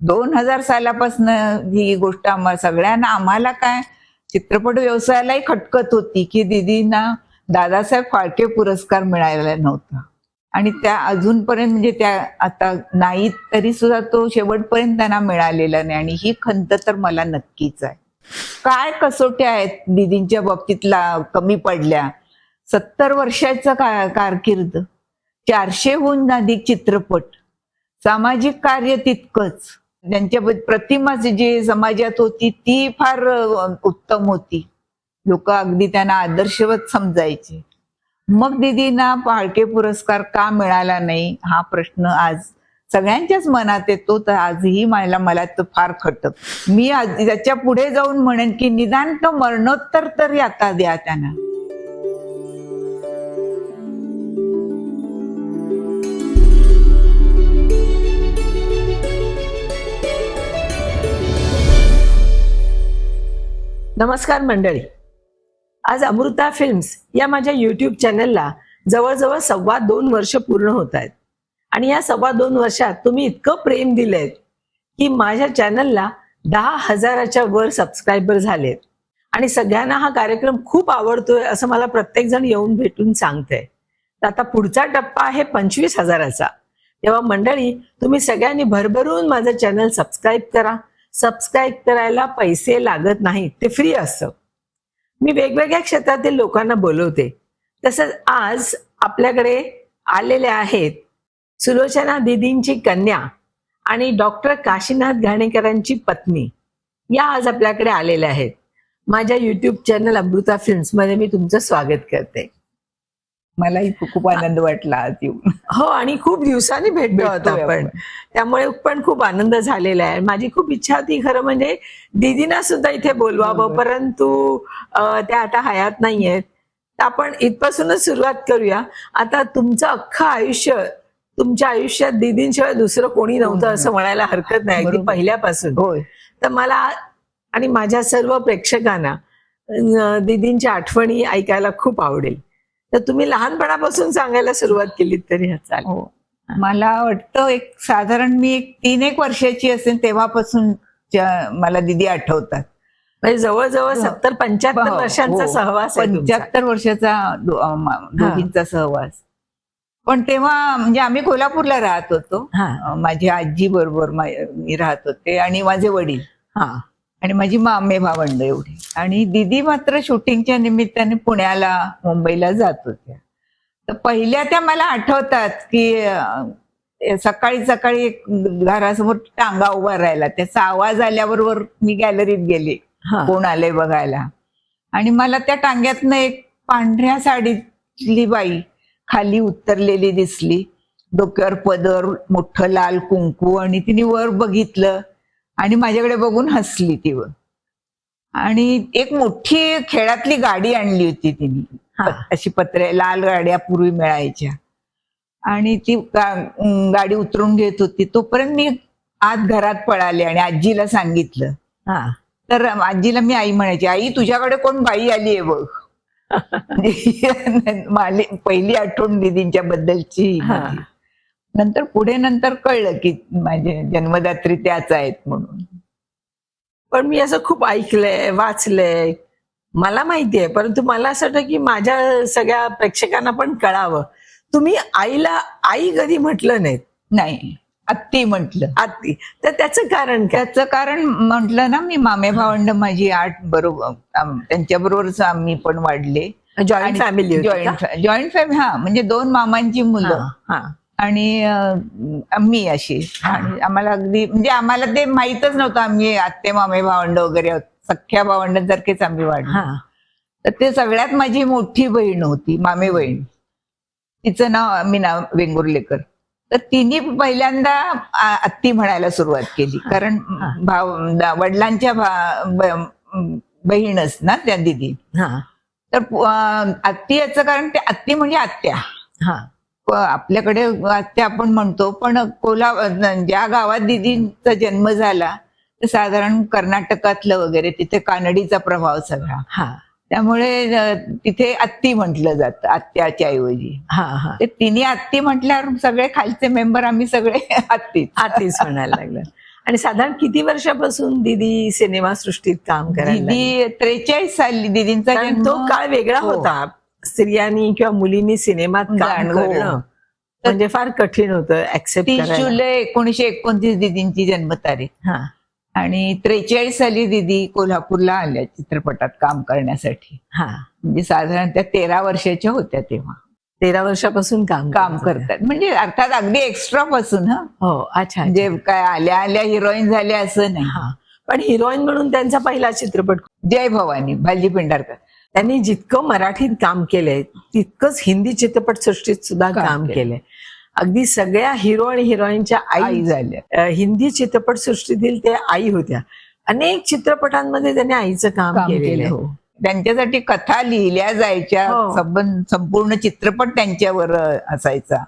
2000 सालापासून ही गोष्ट आम्हाला काय चित्रपट व्यवसायालाही खटकत होती की दीदींना दादासाहेब फाळके पुरस्कार मिळालेला नव्हता. आणि त्या अजूनपर्यंत म्हणजे त्या आता नाही तरी सुद्धा तो शेवटपर्यंत त्यांना मिळालेला नाही. आणि ही खंत तर मला नक्कीच आहे. काय कसोट्या आहेत दीदींच्या बाबतीतला कमी पडल्या. 70 वर्षाचा कारकीर्द, 400हून अधिक चित्रपट, सामाजिक कार्य तितकंच. त्यांच्या प्रतिमा जी समाजात होती ती फार उत्तम होती. लोक अगदी त्यांना आदर्शवत समजायचे. मग दीदींना फाळके पुरस्कार का मिळाला नाही हा प्रश्न आज सगळ्यांच्याच मनात येतो. तर आजही मला तो फार खटक. मी त्याच्या पुढे जाऊन म्हणेन की निदान तो मरणोत्तर तरी आता द्या त्यांना. नमस्कार मंडळी. आज अमृता फिल्म्स या माझ्या YouTube चॅनलला जवळजवळ 2.25 वर्ष पूर्ण होत आहेत. आणि या 2.25 वर्षात तुम्ही इतकं प्रेम दिलंय की माझ्या चॅनलला 10,000च्या वर सबस्क्रायबर झालेत. आणि सगळ्यांना हा कार्यक्रम खूप आवडतोय असं मला प्रत्येक जण येऊन भेटून सांगतंय. तर आता पुढचा टप्पा आहे 25,000चा. तेव्हा मंडळी तुम्ही सगळ्यांनी भरभरून माझं चॅनल सबस्क्राईब करा. सबस्क्राईब करायला पैसे लागत नाहीत, ते फ्री असतं. मी वेगवेगळ्या क्षेत्रातील लोकांना बोलवते. तसंच आज आपल्याकडे आलेले आहेत सुलोचना दीदींची कन्या आणि डॉक्टर काशीनाथ घाणेकरांची पत्नी. या आज आपल्याकडे आलेल्या आहेत. माझ्या YouTube चॅनल अमृता फिल्म्स मध्ये मी तुमचं स्वागत करते. मलाही खूप आनंद वाटला आज येऊन. हो, आणि खूप दिवसांनी भेटलो होतो आपण, त्यामुळे पण खूप आनंद झालेला आहे. माझी खूप इच्छा होती खरं म्हणजे दीदींना सुद्धा इथे बोलवावं, परंतु त्या आता हयात नाहीयेत. तर आपण इथपासूनच सुरुवात करूया. आता तुमचं अख्खं आयुष्य, तुमच्या आयुष्यात दीदींशिवाय दुसरं कोणी नव्हतं असं म्हणायला हरकत नाही, अगदी पहिल्यापासून. तर मला आणि माझ्या सर्व प्रेक्षकांना दीदींच्या आठवणी ऐकायला खूप आवडेल. तर तुम्ही लहानपणापासून सांगायला सुरुवात केली तरी चालेल. मला वाटतं साधारण मी 3-1 वर्षाची असेल तेव्हापासून मला दीदी आठवतात. म्हणजे जवळजवळ 70-75 वर्षांचा सहवास आहे. 75 वर्षाचा दोघींचा सहवास. पण तेव्हा म्हणजे आम्ही कोल्हापूरला राहत होतो. माझ्या आजी बरोबर मी राहत होते आणि माझे वडील आणि माझी मामे भावंड एवढी. आणि दीदी मात्र शूटिंगच्या निमित्ताने पुण्याला मुंबईला जात होत्या. तर पहिल्या त्या मला आठवतात की सकाळी सकाळी घरासमोर टांगा उभा राहिला, त्याचा आवाज आल्याबरोबर मी गॅलरीत गेले कोण आलंय बघायला. आणि मला त्या टांग्यातनं एक पांढऱ्या साडीतली बाई खाली उतरलेली दिसली. डोक्यावर पदर, मोठं लाल कुंकू, आणि तिने वर बघितलं आणि माझ्याकडे बघून हसली ती. आणि एक मोठी खेळातली गाडी आणली होती तिने, अशी लाल गाड्या पूर्वी मिळायच्या. आणि ती गाडी उतरून घेत होती. तोपर्यंत मी आत घरात पळाले आणि आजीला सांगितलं. तर आजीला मी आई म्हणायची, आई तुझ्याकडे कोण बाई आली आहे बघ. पहिली आठवण दीदींच्या बद्दलची. नंतर नंतर कळलं की माझे जन्मदात्री त्याच आहेत म्हणून. पण मी असं खूप ऐकलंय, वाचलंय, मला माहितीये, परंतु मला असं वाटतं की माझ्या सगळ्या प्रेक्षकांना पण कळावं. तुम्ही आईला आई कधी म्हटलं नाहीत? नाही, आत्ती म्हटलं. आत्ती. तर त्याचं कारण काय? त्याचं कारण म्हटलं ना, मी मामे भावंड माझी 8 बरोबर, त्यांच्या बरोबरच आम्ही पण वाढले. Joint family. Joint family. म्हणजे 2 मामांची मुलं आणि मी अशी. आणि आम्हाला अगदी म्हणजे आम्हाला ते माहीतच नव्हतं आम्ही आत्ते मामे भावंड वगैरे आहोत. सख्या भावंडांसारखेच आम्ही वाढलो. तर ते सगळ्यात माझी मोठी बहीण होती, मामे बहीण. तिचं नाव मीना वेंगुर्लेकर. तर तिने पहिल्यांदा आत्ती म्हणायला सुरुवात केली, कारण वडिलांच्या बहीणच ना त्या दिदी. तर आत्ती याचं कारण ते आत्ती म्हणजे आत्या. आपल्याकडे आत्या आपण म्हणतो, पण ज्या गावात दीदींचा जन्म झाला ते साधारण कर्नाटकातलं वगैरे, तिथे कानडीचा प्रभाव सगळा. त्यामुळे तिथे आत्ती म्हटलं जातं आत्याच्या ऐवजी. तिने आत्ती म्हटल्यावर सगळे खालचे मेंबर आम्ही सगळे आत्तीच म्हणायला लागलं. आणि साधारण किती वर्षापासून दीदी सिनेमासृष्टीत काम करायला लागली? दीदी 43 साली दीदींचा कारण जन्म. तो काळ वेगळा हो. होता. स्त्रियांनी किंवा मुलींनी सिनेमात काम गाणं, हो. करणं म्हणजे फार कठीण होतं ऍक्सेप्ट 30 करायला. जुलै 1929 दीदींची जन्मतारीख. हा आणि 43 साली दीदी कोल्हापूरला आल्या चित्रपटात काम करण्यासाठी. हा म्हणजे साधारण त्या 13 वर्षाच्या होत्या तेव्हा 13 वर्षापासून काम काम करत होत्या. करतात. म्हणजे अर्थात अगदी एक्स्ट्रा पासून हो अच्छा म्हणजे काय आल्या आल्या हिरोईन झाल्या असं नाही. हा पण हिरोईन म्हणून त्यांचा पहिला चित्रपट. जय भवानी भालजी पेंढारकर. त्यांनी जितकं मराठीत काम केलंय तितकंच हिंदी चित्रपट सृष्टीत सुद्धा काम केलंय. अगदी सगळ्या हिरो आणि हिरोईनच्या आई आई झाल्या. हिंदी चित्रपट सृष्टीतील ते आई होत्या. अनेक चित्रपटांमध्ये त्यांनी आईचं काम केलेलं आहे. हो. त्यांच्यासाठी कथा लिहिल्या जायच्या. हो. संपूर्ण चित्रपट त्यांच्यावर असायचा.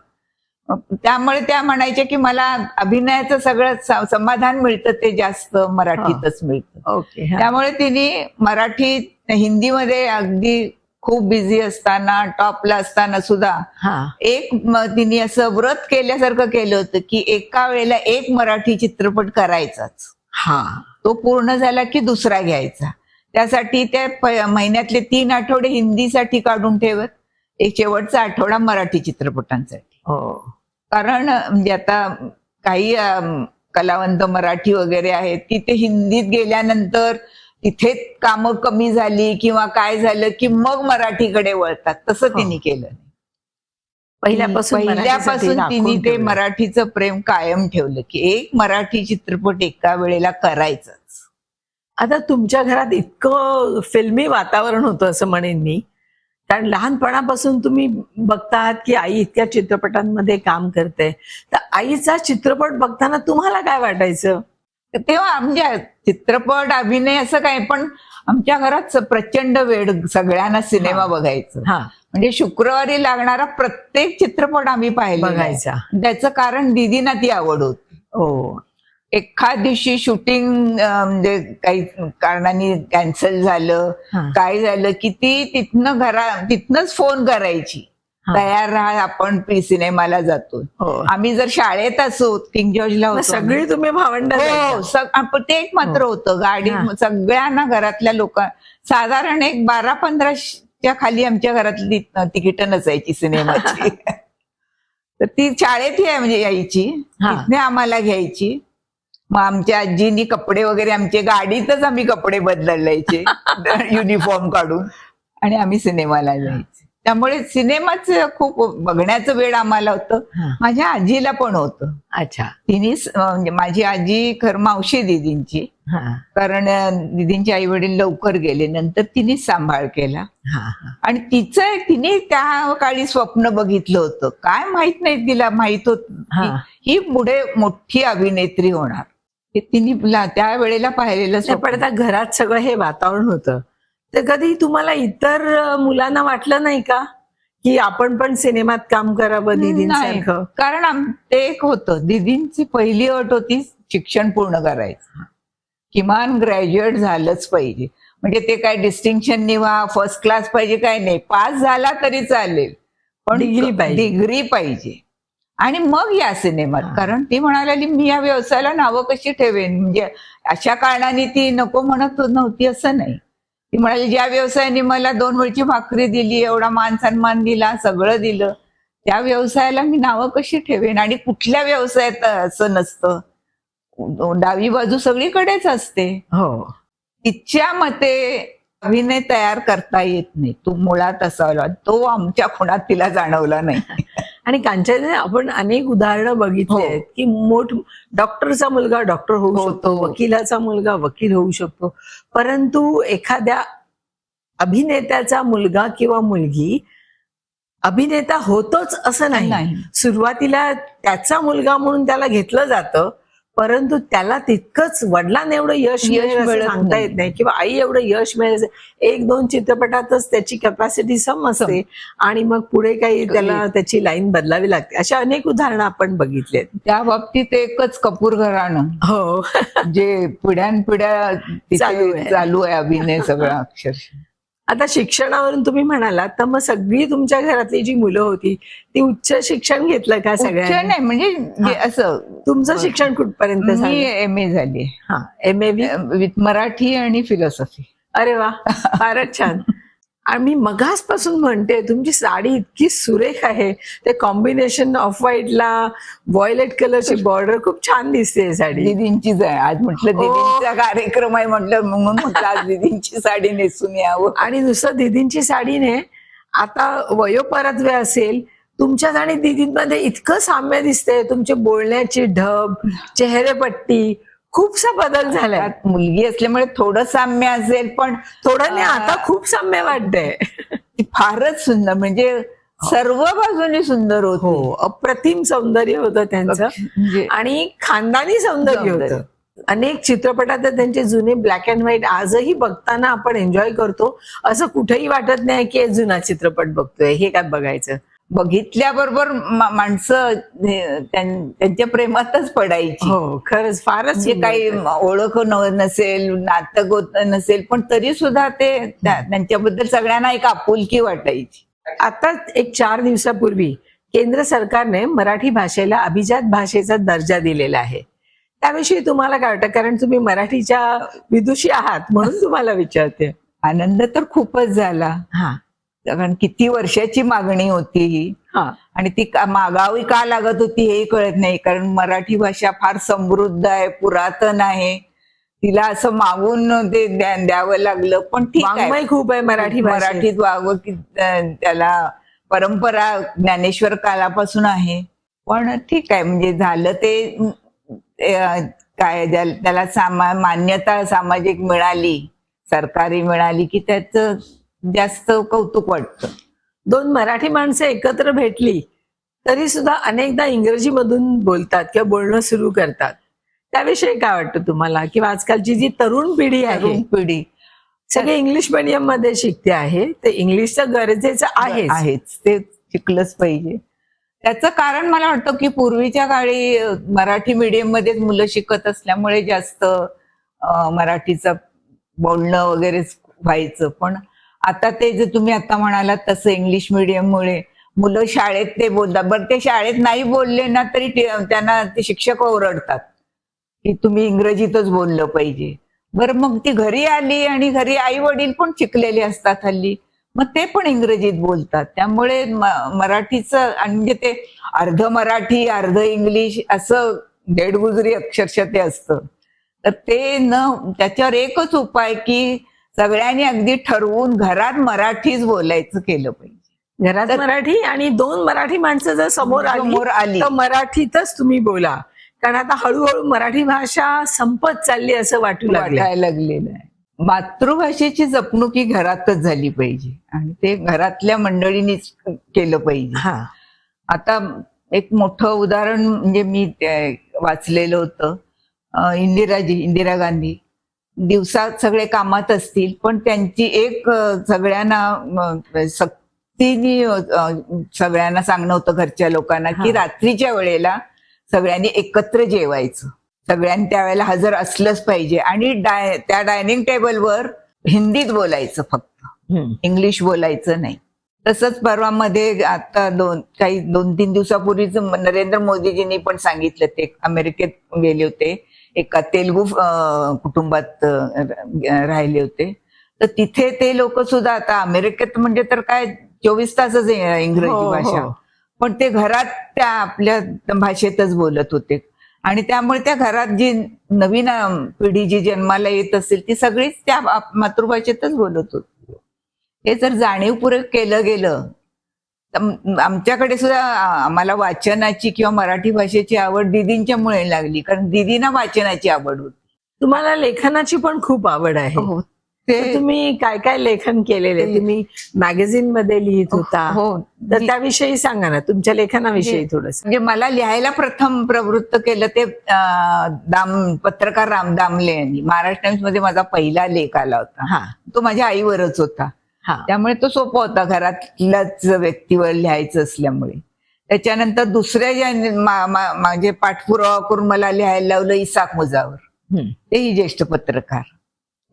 त्यामुळे त्या म्हणायच्या की मला अभिनयाचं सगळं समाधान मिळतं ते जास्त मराठीतच मिळतं. ओके त्यामुळे तिने मराठीत हिंदीमध्ये अगदी खूप बिझी असताना टॉपला असताना सुद्धा तिने असं व्रत केल्यासारखं केलं होतं की एका वेळेला एक मराठी चित्रपट करायचाच. तो पूर्ण झाला की दुसरा घ्यायचा. त्यासाठी त्या महिन्यातले 3 आठवडे हिंदीसाठी काढून ठेवत, एक शेवटचा आठवडा मराठी चित्रपटांसाठी. कारण म्हणजे आता काही कलावंत मराठी वगैरे आहेत की ते हिंदीत गेल्यानंतर तिथे कामं कमी झाली किंवा काय झालं की मग मराठीकडे वळतात. तसं तिने केलं. पहिल्यापासून तिने ते मराठीचं प्रेम कायम ठेवलं की एक मराठी चित्रपट एका वेळेला करायचाच. आता तुमच्या घरात इतकं फिल्मी वातावरण होतं असं म्हणेन मी. कारण लहानपणापासून तुम्ही बघतात की आई इतक्या चित्रपटांमध्ये काम करते. तर आईचा चित्रपट बघताना तुम्हाला काय वाटायचं तेव्हा? म्हणजे चित्रपट अभिनय असं काय, पण आमच्या घरात प्रचंड वेळ सगळ्यांना सिनेमा बघायचं. म्हणजे शुक्रवारी लागणारा प्रत्येक चित्रपट आम्ही बघायचा. त्याचं कारण दीदींना ती आवड होती. एखाद दिवशी शूटिंग म्हणजे काही कारणाने कॅन्सल झालं, काय झालं की ती तिथनच फोन करायची, तयार राहा आपण सिनेमाला जातो. आम्ही जर शाळेत असो, किंग जॉर्जला होतो, सगळी तुम्ही भावंड. ते एक मात्र होतं गाडी सगळ्यांना घरातल्या लोक साधारण एक 12-15च्या खाली आमच्या घरातली तिकीट नसायची सिनेमाची. तर ती शाळेत म्हणजे यायची, तिथने आम्हाला घ्यायची. मग आमच्या आजीनी कपडे वगैरे आमचे गाडीतच आम्ही कपडे बदलायचे युनिफॉर्म काढून आणि आम्ही सिनेमाला जायचे. त्यामुळे सिनेमाच खूप बघण्याचं वेळ आम्हाला होतं. माझ्या आजीला पण होतं. अच्छा. तिने म्हणजे माझी आजी मावशी दीदींची, कारण दीदींचे आई वडील लवकर गेले, नंतर तिनेच सांभाळ केला. आणि तिने त्या काळी स्वप्न बघितलं होतं. काय माहित नाही, तिला माहित होत ही पुढे मोठी अभिनेत्री होणार. हे तिने त्या वेळेला पाहिलेलं. पण आता घरात सगळं हे वातावरण होतं, तर कधी तुम्हाला इतर मुलांना वाटलं नाही का की आपण पण सिनेमात काम करावं दीदींसारखं? कारण ते एक होतं, दीदींची पहिली अट होती शिक्षण पूर्ण करायचं, किमान ग्रॅज्युएट झालंच पाहिजे. म्हणजे ते काय डिस्टिंक्शन निवा फर्स्ट क्लास पाहिजे काय नाही, पास झाला तरी चालेल, पण डिग्री पाहिजे. आणि मग या सिनेमात, कारण ती म्हणाली मी या व्यवसायाला नावं कशी ठेवेन. म्हणजे अशा कारणाने ती नको म्हणत नव्हती असं नाही. ती म्हणाली ज्या व्यवसायाने मला 2 वेळची भाकरी दिली, एवढा मान सन्मान दिला, सगळं दिलं, त्या व्यवसायाला मी नावं कशी ठेवेन. आणि कुठल्या व्यवसायात असं नसतं, डावी बाजू सगळीकडेच असते. तिच्या मते अभिनय तयार करता येत नाही, तो मुळात असावा. तो आमच्या खुणात तिला जाणवला नाही. आणि कांचन, आपण अनेक उदाहरणं बघितली आहेत की डॉक्टरचा मुलगा डॉक्टर होऊ शकतो, वकिलाचा मुलगा वकील होऊ शकतो, परंतु एखाद्या अभिनेत्याचा मुलगा किंवा मुलगी अभिनेता होतोच असं नाही. सुरुवातीला त्याचा मुलगा म्हणून त्याला घेतलं जातं, परंतु त्याला तितकंच वडिलांना एवढं यश मिळेल सांगता येत नाही, किंवा आई एवढं यश मिळेल 1-2 चित्रपटातच त्याची कॅपॅसिटी समजते आणि मग पुढे काही त्याला त्याची लाईन बदलावी लागते. अशा अनेक उदाहरणं आपण बघितलेत. त्या बाबतीत एकच कपूर घराणं जे पिढ्यानपिढ्या चालू आहे अभिनय सगळा अक्षरशः. आता शिक्षणावरून तुम्ही म्हणालात, तर मग सगळी तुमच्या घरातली जी मुलं होती ती उच्च शिक्षण घेतलं का उच्च सगळ्यांनी? नाही म्हणजे असं तुमचं शिक्षण कुठपर्यंत मी झालं? MA झाली हा, MA विथ मराठी आणि फिलॉसॉफी. अरे वा, फारच छान. आणि मी मगासपासून म्हणते तुमची साडी इतकी सुरेख आहे, ते कॉम्बिनेशन ऑफ व्हाईटला व्हायोलेट कलरची बॉर्डर खूप छान दिसते साडी. दीदींचीच आहे. आज म्हटलं दीदींचा कार्यक्रम आहे म्हटलं, म्हणून म्हटलं आज दीदींची साडी नेसून यावं. आणि नुसतं दीदींची साडीने, आता वयोपरत्वे असेल, तुमच्यात आणि दीदींमध्ये इतकं साम्य दिसते. तुमचे बोलण्याची ढब, चेहरेपट्टी, खूपसा बदल झालाय. त्यात मुलगी असल्यामुळे थोडं साम्य असेल, पण थोडं नाही, आता खूप साम्य वाटतंय. ती फारच सुंदर, म्हणजे सर्व बाजूनी सुंदर होती. हो, अप्रतिम सौंदर्य होतं त्यांचं म्हणजे आणि खानदानी सौंदर्य होतं. अनेक चित्रपटात त्यांचे जुने ब्लॅक अँड व्हाईट आजही बघताना आपण एन्जॉय करतो. असं कुठेही वाटत नाही की जुना चित्रपट बघतोय, हे काय बघायचं. बघितल्याबरोबर माणसं त्यांच्या प्रेमातच पडायची. हो, खरंच फारच म्हणजे काही ओळख नसेल, नातं नसेल, पण तरी सुद्धा ते त्यांच्याबद्दल सगळ्यांना एक आपुलकी वाटायची. आता एक 4 दिवसापूर्वी केंद्र सरकारने मराठी भाषेला अभिजात भाषेचा दर्जा दिलेला आहे. त्याविषयी तुम्हाला काय वाटतं? कारण तुम्ही मराठीच्या विदुषी आहात म्हणून तुम्हाला विचारते. आनंद तर खूपच झाला. हा, कारण किती वर्षाची मागणी होती ही, हा, आणि ती मागावी का लागत होती हेही कळत नाही. कारण मराठी भाषा फार समृद्ध आहे, पुरातन आहे. तिला असं मागून ते द्यावं लागलं. पण ठीक आहे, वाङ्मय खूप आहे मराठीत वागवं की त्याला परंपरा ज्ञानेश्वर कालापासून आहे. पण ठीक आहे, म्हणजे झालं ते काय, त्याला मान्यता सामाजिक मिळाली, सरकारी मिळाली की त्याचं जास्त कौतुक वाटतं. 2 मराठी माणसं एकत्र भेटली तरी सुद्धा अनेकदा इंग्रजीमधून बोलतात किंवा बोलणं सुरू करतात. त्याविषयी काय वाटतं तुम्हाला? किंवा आजकालची जी तरुण पिढी आहे, पिढी सगळे इंग्लिश मीडियम मध्ये शिकते आहे, ते इंग्लिश तर गरजेचं आहेच, ते शिकलंच पाहिजे. त्याचं कारण मला वाटतं की पूर्वीच्या काळी मराठी मीडियम मध्येच मुलं शिकत असल्यामुळे जास्त मराठीचं बोलणं वगैरे व्हायचं. पण आता ते जे तुम्ही आता म्हणालात तसं इंग्लिश मीडियममुळे मुलं शाळेत ते बोलतात. बरं, ते शाळेत नाही बोलले ना तरी त्यांना ते शिक्षक ओरडतात की तुम्ही इंग्रजीतच बोललं पाहिजे. बरं, मग ती घरी आली आणि घरी आई वडील पण शिकलेले असतात हल्ली, मग ते पण इंग्रजीत बोलतात. त्यामुळे मराठीचं म्हणजे ते अर्ध मराठी अर्ध इंग्लिश असं डेडगुजरी अक्षरशः ते असतं. तर ते त्याच्यावर एकच उपाय की सगळ्यांनी अगदी ठरवून घरात मराठीच बोलायचं केलं पाहिजे. घरात मराठी, आणि 2 मराठी माणसं जर समोर आली तर मराठीतच तुम्ही बोला. कारण आता हळूहळू मराठी भाषा संपत चालली असं वाटायला लागलेलं आहे. मातृभाषेची जपणूक ही घरातच झाली पाहिजे आणि ते घरातल्या मंडळींनीच केलं पाहिजे. हा, आता एक मोठं उदाहरण म्हणजे मी वाचलेलं होतं. इंदिरा गांधी दिवसात सगळे कामात असतील, पण त्यांची एक सगळ्यांना सक्तीने सगळ्यांना सांगणं होतं घरच्या लोकांना की रात्रीच्या वेळेला सगळ्यांनी एकत्र जेवायचं. सगळ्यांनी त्यावेळेला हजर असलंच पाहिजे आणि त्या डायनिंग टेबलवर हिंदीत बोलायचं, फक्त इंग्लिश बोलायचं नाही. तसंच परवामध्ये आता 2-3 दिवसापूर्वीच नरेंद्र मोदीजींनी पण सांगितलं. ते अमेरिकेत गेले होते, एका तेलुगू कुटुंबात राहिले होते. तर तिथे ते लोक सुद्धा, आता अमेरिकेत म्हणजे तर काय 24 तासच इंग्रजी भाषा, पण ते घरात त्या आपल्या भाषेतच बोलत होते. आणि त्यामुळे त्या घरात जी नवीन पिढी जी जन्माला येत असेल ती सगळीच त्या मातृभाषेतच बोलत होती. हे जर जाणीवपूर्वक केलं गेलं तर आमच्याकडे सुद्धा आम्हाला वाचनाची किंवा मराठी भाषेची आवड दीदींच्यामुळे लागली, कारण दीदींना वाचनाची आवड होती. तुम्हाला लेखनाची पण खूप आवड आहे. हो, तुम्ही काय काय लेखन केलेले? तुम्ही मॅगझिन मध्ये लिहित होता. हो, तर त्याविषयी सांगा ना, तुमच्या लेखनाविषयी थोडस. म्हणजे मला लिहायला प्रथम प्रवृत्त केलं ते पत्रकार राम दामले यांनी. महाराष्ट्र टाइम्स मध्ये माझा पहिला लेख आला होता. तो माझ्या आईवरच होता. त्यामुळे तो सोपा होता, घरातल्याच व्यक्तीवर लिहायचं असल्यामुळे. त्याच्यानंतर दुसऱ्या ज्या माझे पाठपुरावा करून मला लिहायला लावलं इसाक मुजावर, तेही ज्येष्ठ पत्रकार.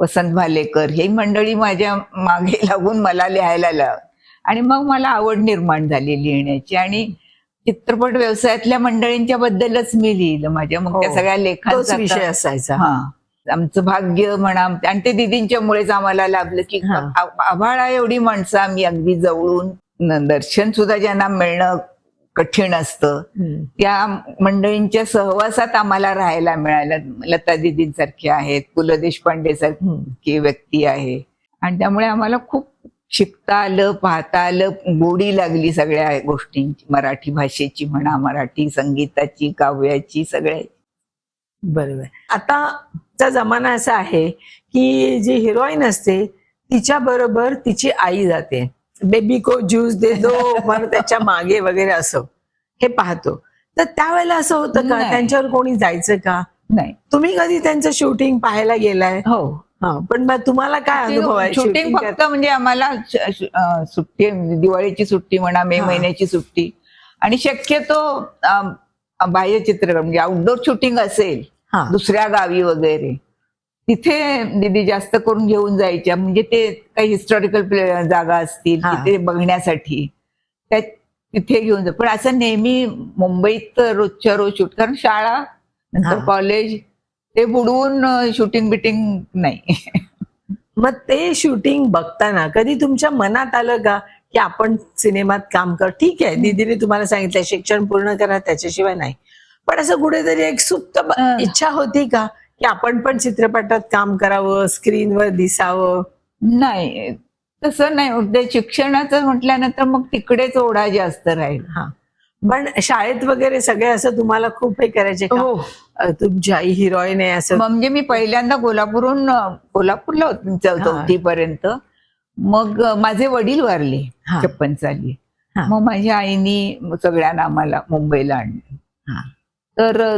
वसंत भालेकर ही मंडळी माझ्या मागे लागून मला लिहायला लाव, आणि मग मला आवड निर्माण झाली लिहिण्याची. आणि चित्रपट व्यवसायातल्या मंडळींच्या बद्दलच मी लिहिलं माझ्या मग त्या सगळ्या तोच लेखांचा विषय असायचा. हा आमचं भाग्य म्हणा, आणि ते दिदींच्यामुळेच आम्हाला लाभलं की आभाळा एवढी माणसं आम्ही अगदी जवळून दर्शन सुद्धा ज्यांना मिळणं कठीण असतं त्या मंडळींच्या सहवासात आम्हाला राहायला मिळालं. लता दिदींसारखे आहेत, पु ल देशपांडे सारखी व्यक्ती आहे, आणि त्यामुळे आम्हाला खूप शिकता आलं, पाहता आलं, गोडी लागली सगळ्या गोष्टींची, मराठी भाषेची म्हणा, मराठी संगीताची, काव्याची, सगळ्या. बरोबर. आताचा जमाना असा आहे की जी हिरोईन असते तिच्या बरोबर तिची आई जाते, बेबी को ज्यूस दे दो म्हणून त्याच्या मागे वगैरे असं हे पाहतो. तर त्यावेळेला असं होतं का त्यांच्यावर कोणी जायचं का? नाही. तुम्ही कधी त्यांचं शूटिंग पाहायला गेलाय? हो. पण मग तुम्हाला काय अनुभव आहे? शूटिंग फक्त म्हणजे आम्हाला सुट्टी, दिवाळीची सुट्टी म्हणा, मे महिन्याची सुट्टी, आणि शक्यतो बाह्य चित्रकरण म्हणजे आउटडोर शूटिंग असेल दुसऱ्या गावी वगैरे, तिथे दीदी जास्त करून घेऊन जायच्या. म्हणजे ते काही हिस्टॉरिकल जागा असतील तिथे बघण्यासाठी तिथे घेऊन जा. पण असं नेहमी मुंबईत रोजच्या रोज शूट, कारण शाळा नंतर कॉलेज ते बुडवून शूटिंग बिटिंग नाही. मग ते शूटिंग बघताना कधी तुमच्या मनात आलं का की आपण सिनेमात काम कर? ठीक आहे, दीदीने तुम्हाला सांगितलं शिक्षण पूर्ण करा, त्याच्याशिवाय नाही, पण असं कुठेतरी एक सुप्त इच्छा होती का की आपण पण चित्रपटात काम करावं, स्क्रीनवर दिसावं? नाही, तसं नाही. ते शिक्षणाचं म्हटल्यानंतर मग तिकडेच ओढा जास्त राहील. पण शाळेत वगैरे सगळे असं तुम्हाला खूप हे करायचे का? तुमची आई हिरोईन आहे असं? म्हणजे मी पहिल्यांदा कोल्हापूरला होते 4थी पर्यंत. मग माझे वडील वारले 56 साली. मग माझ्या आईनी सगळ्यांना आम्हाला मुंबईला आणलं. तर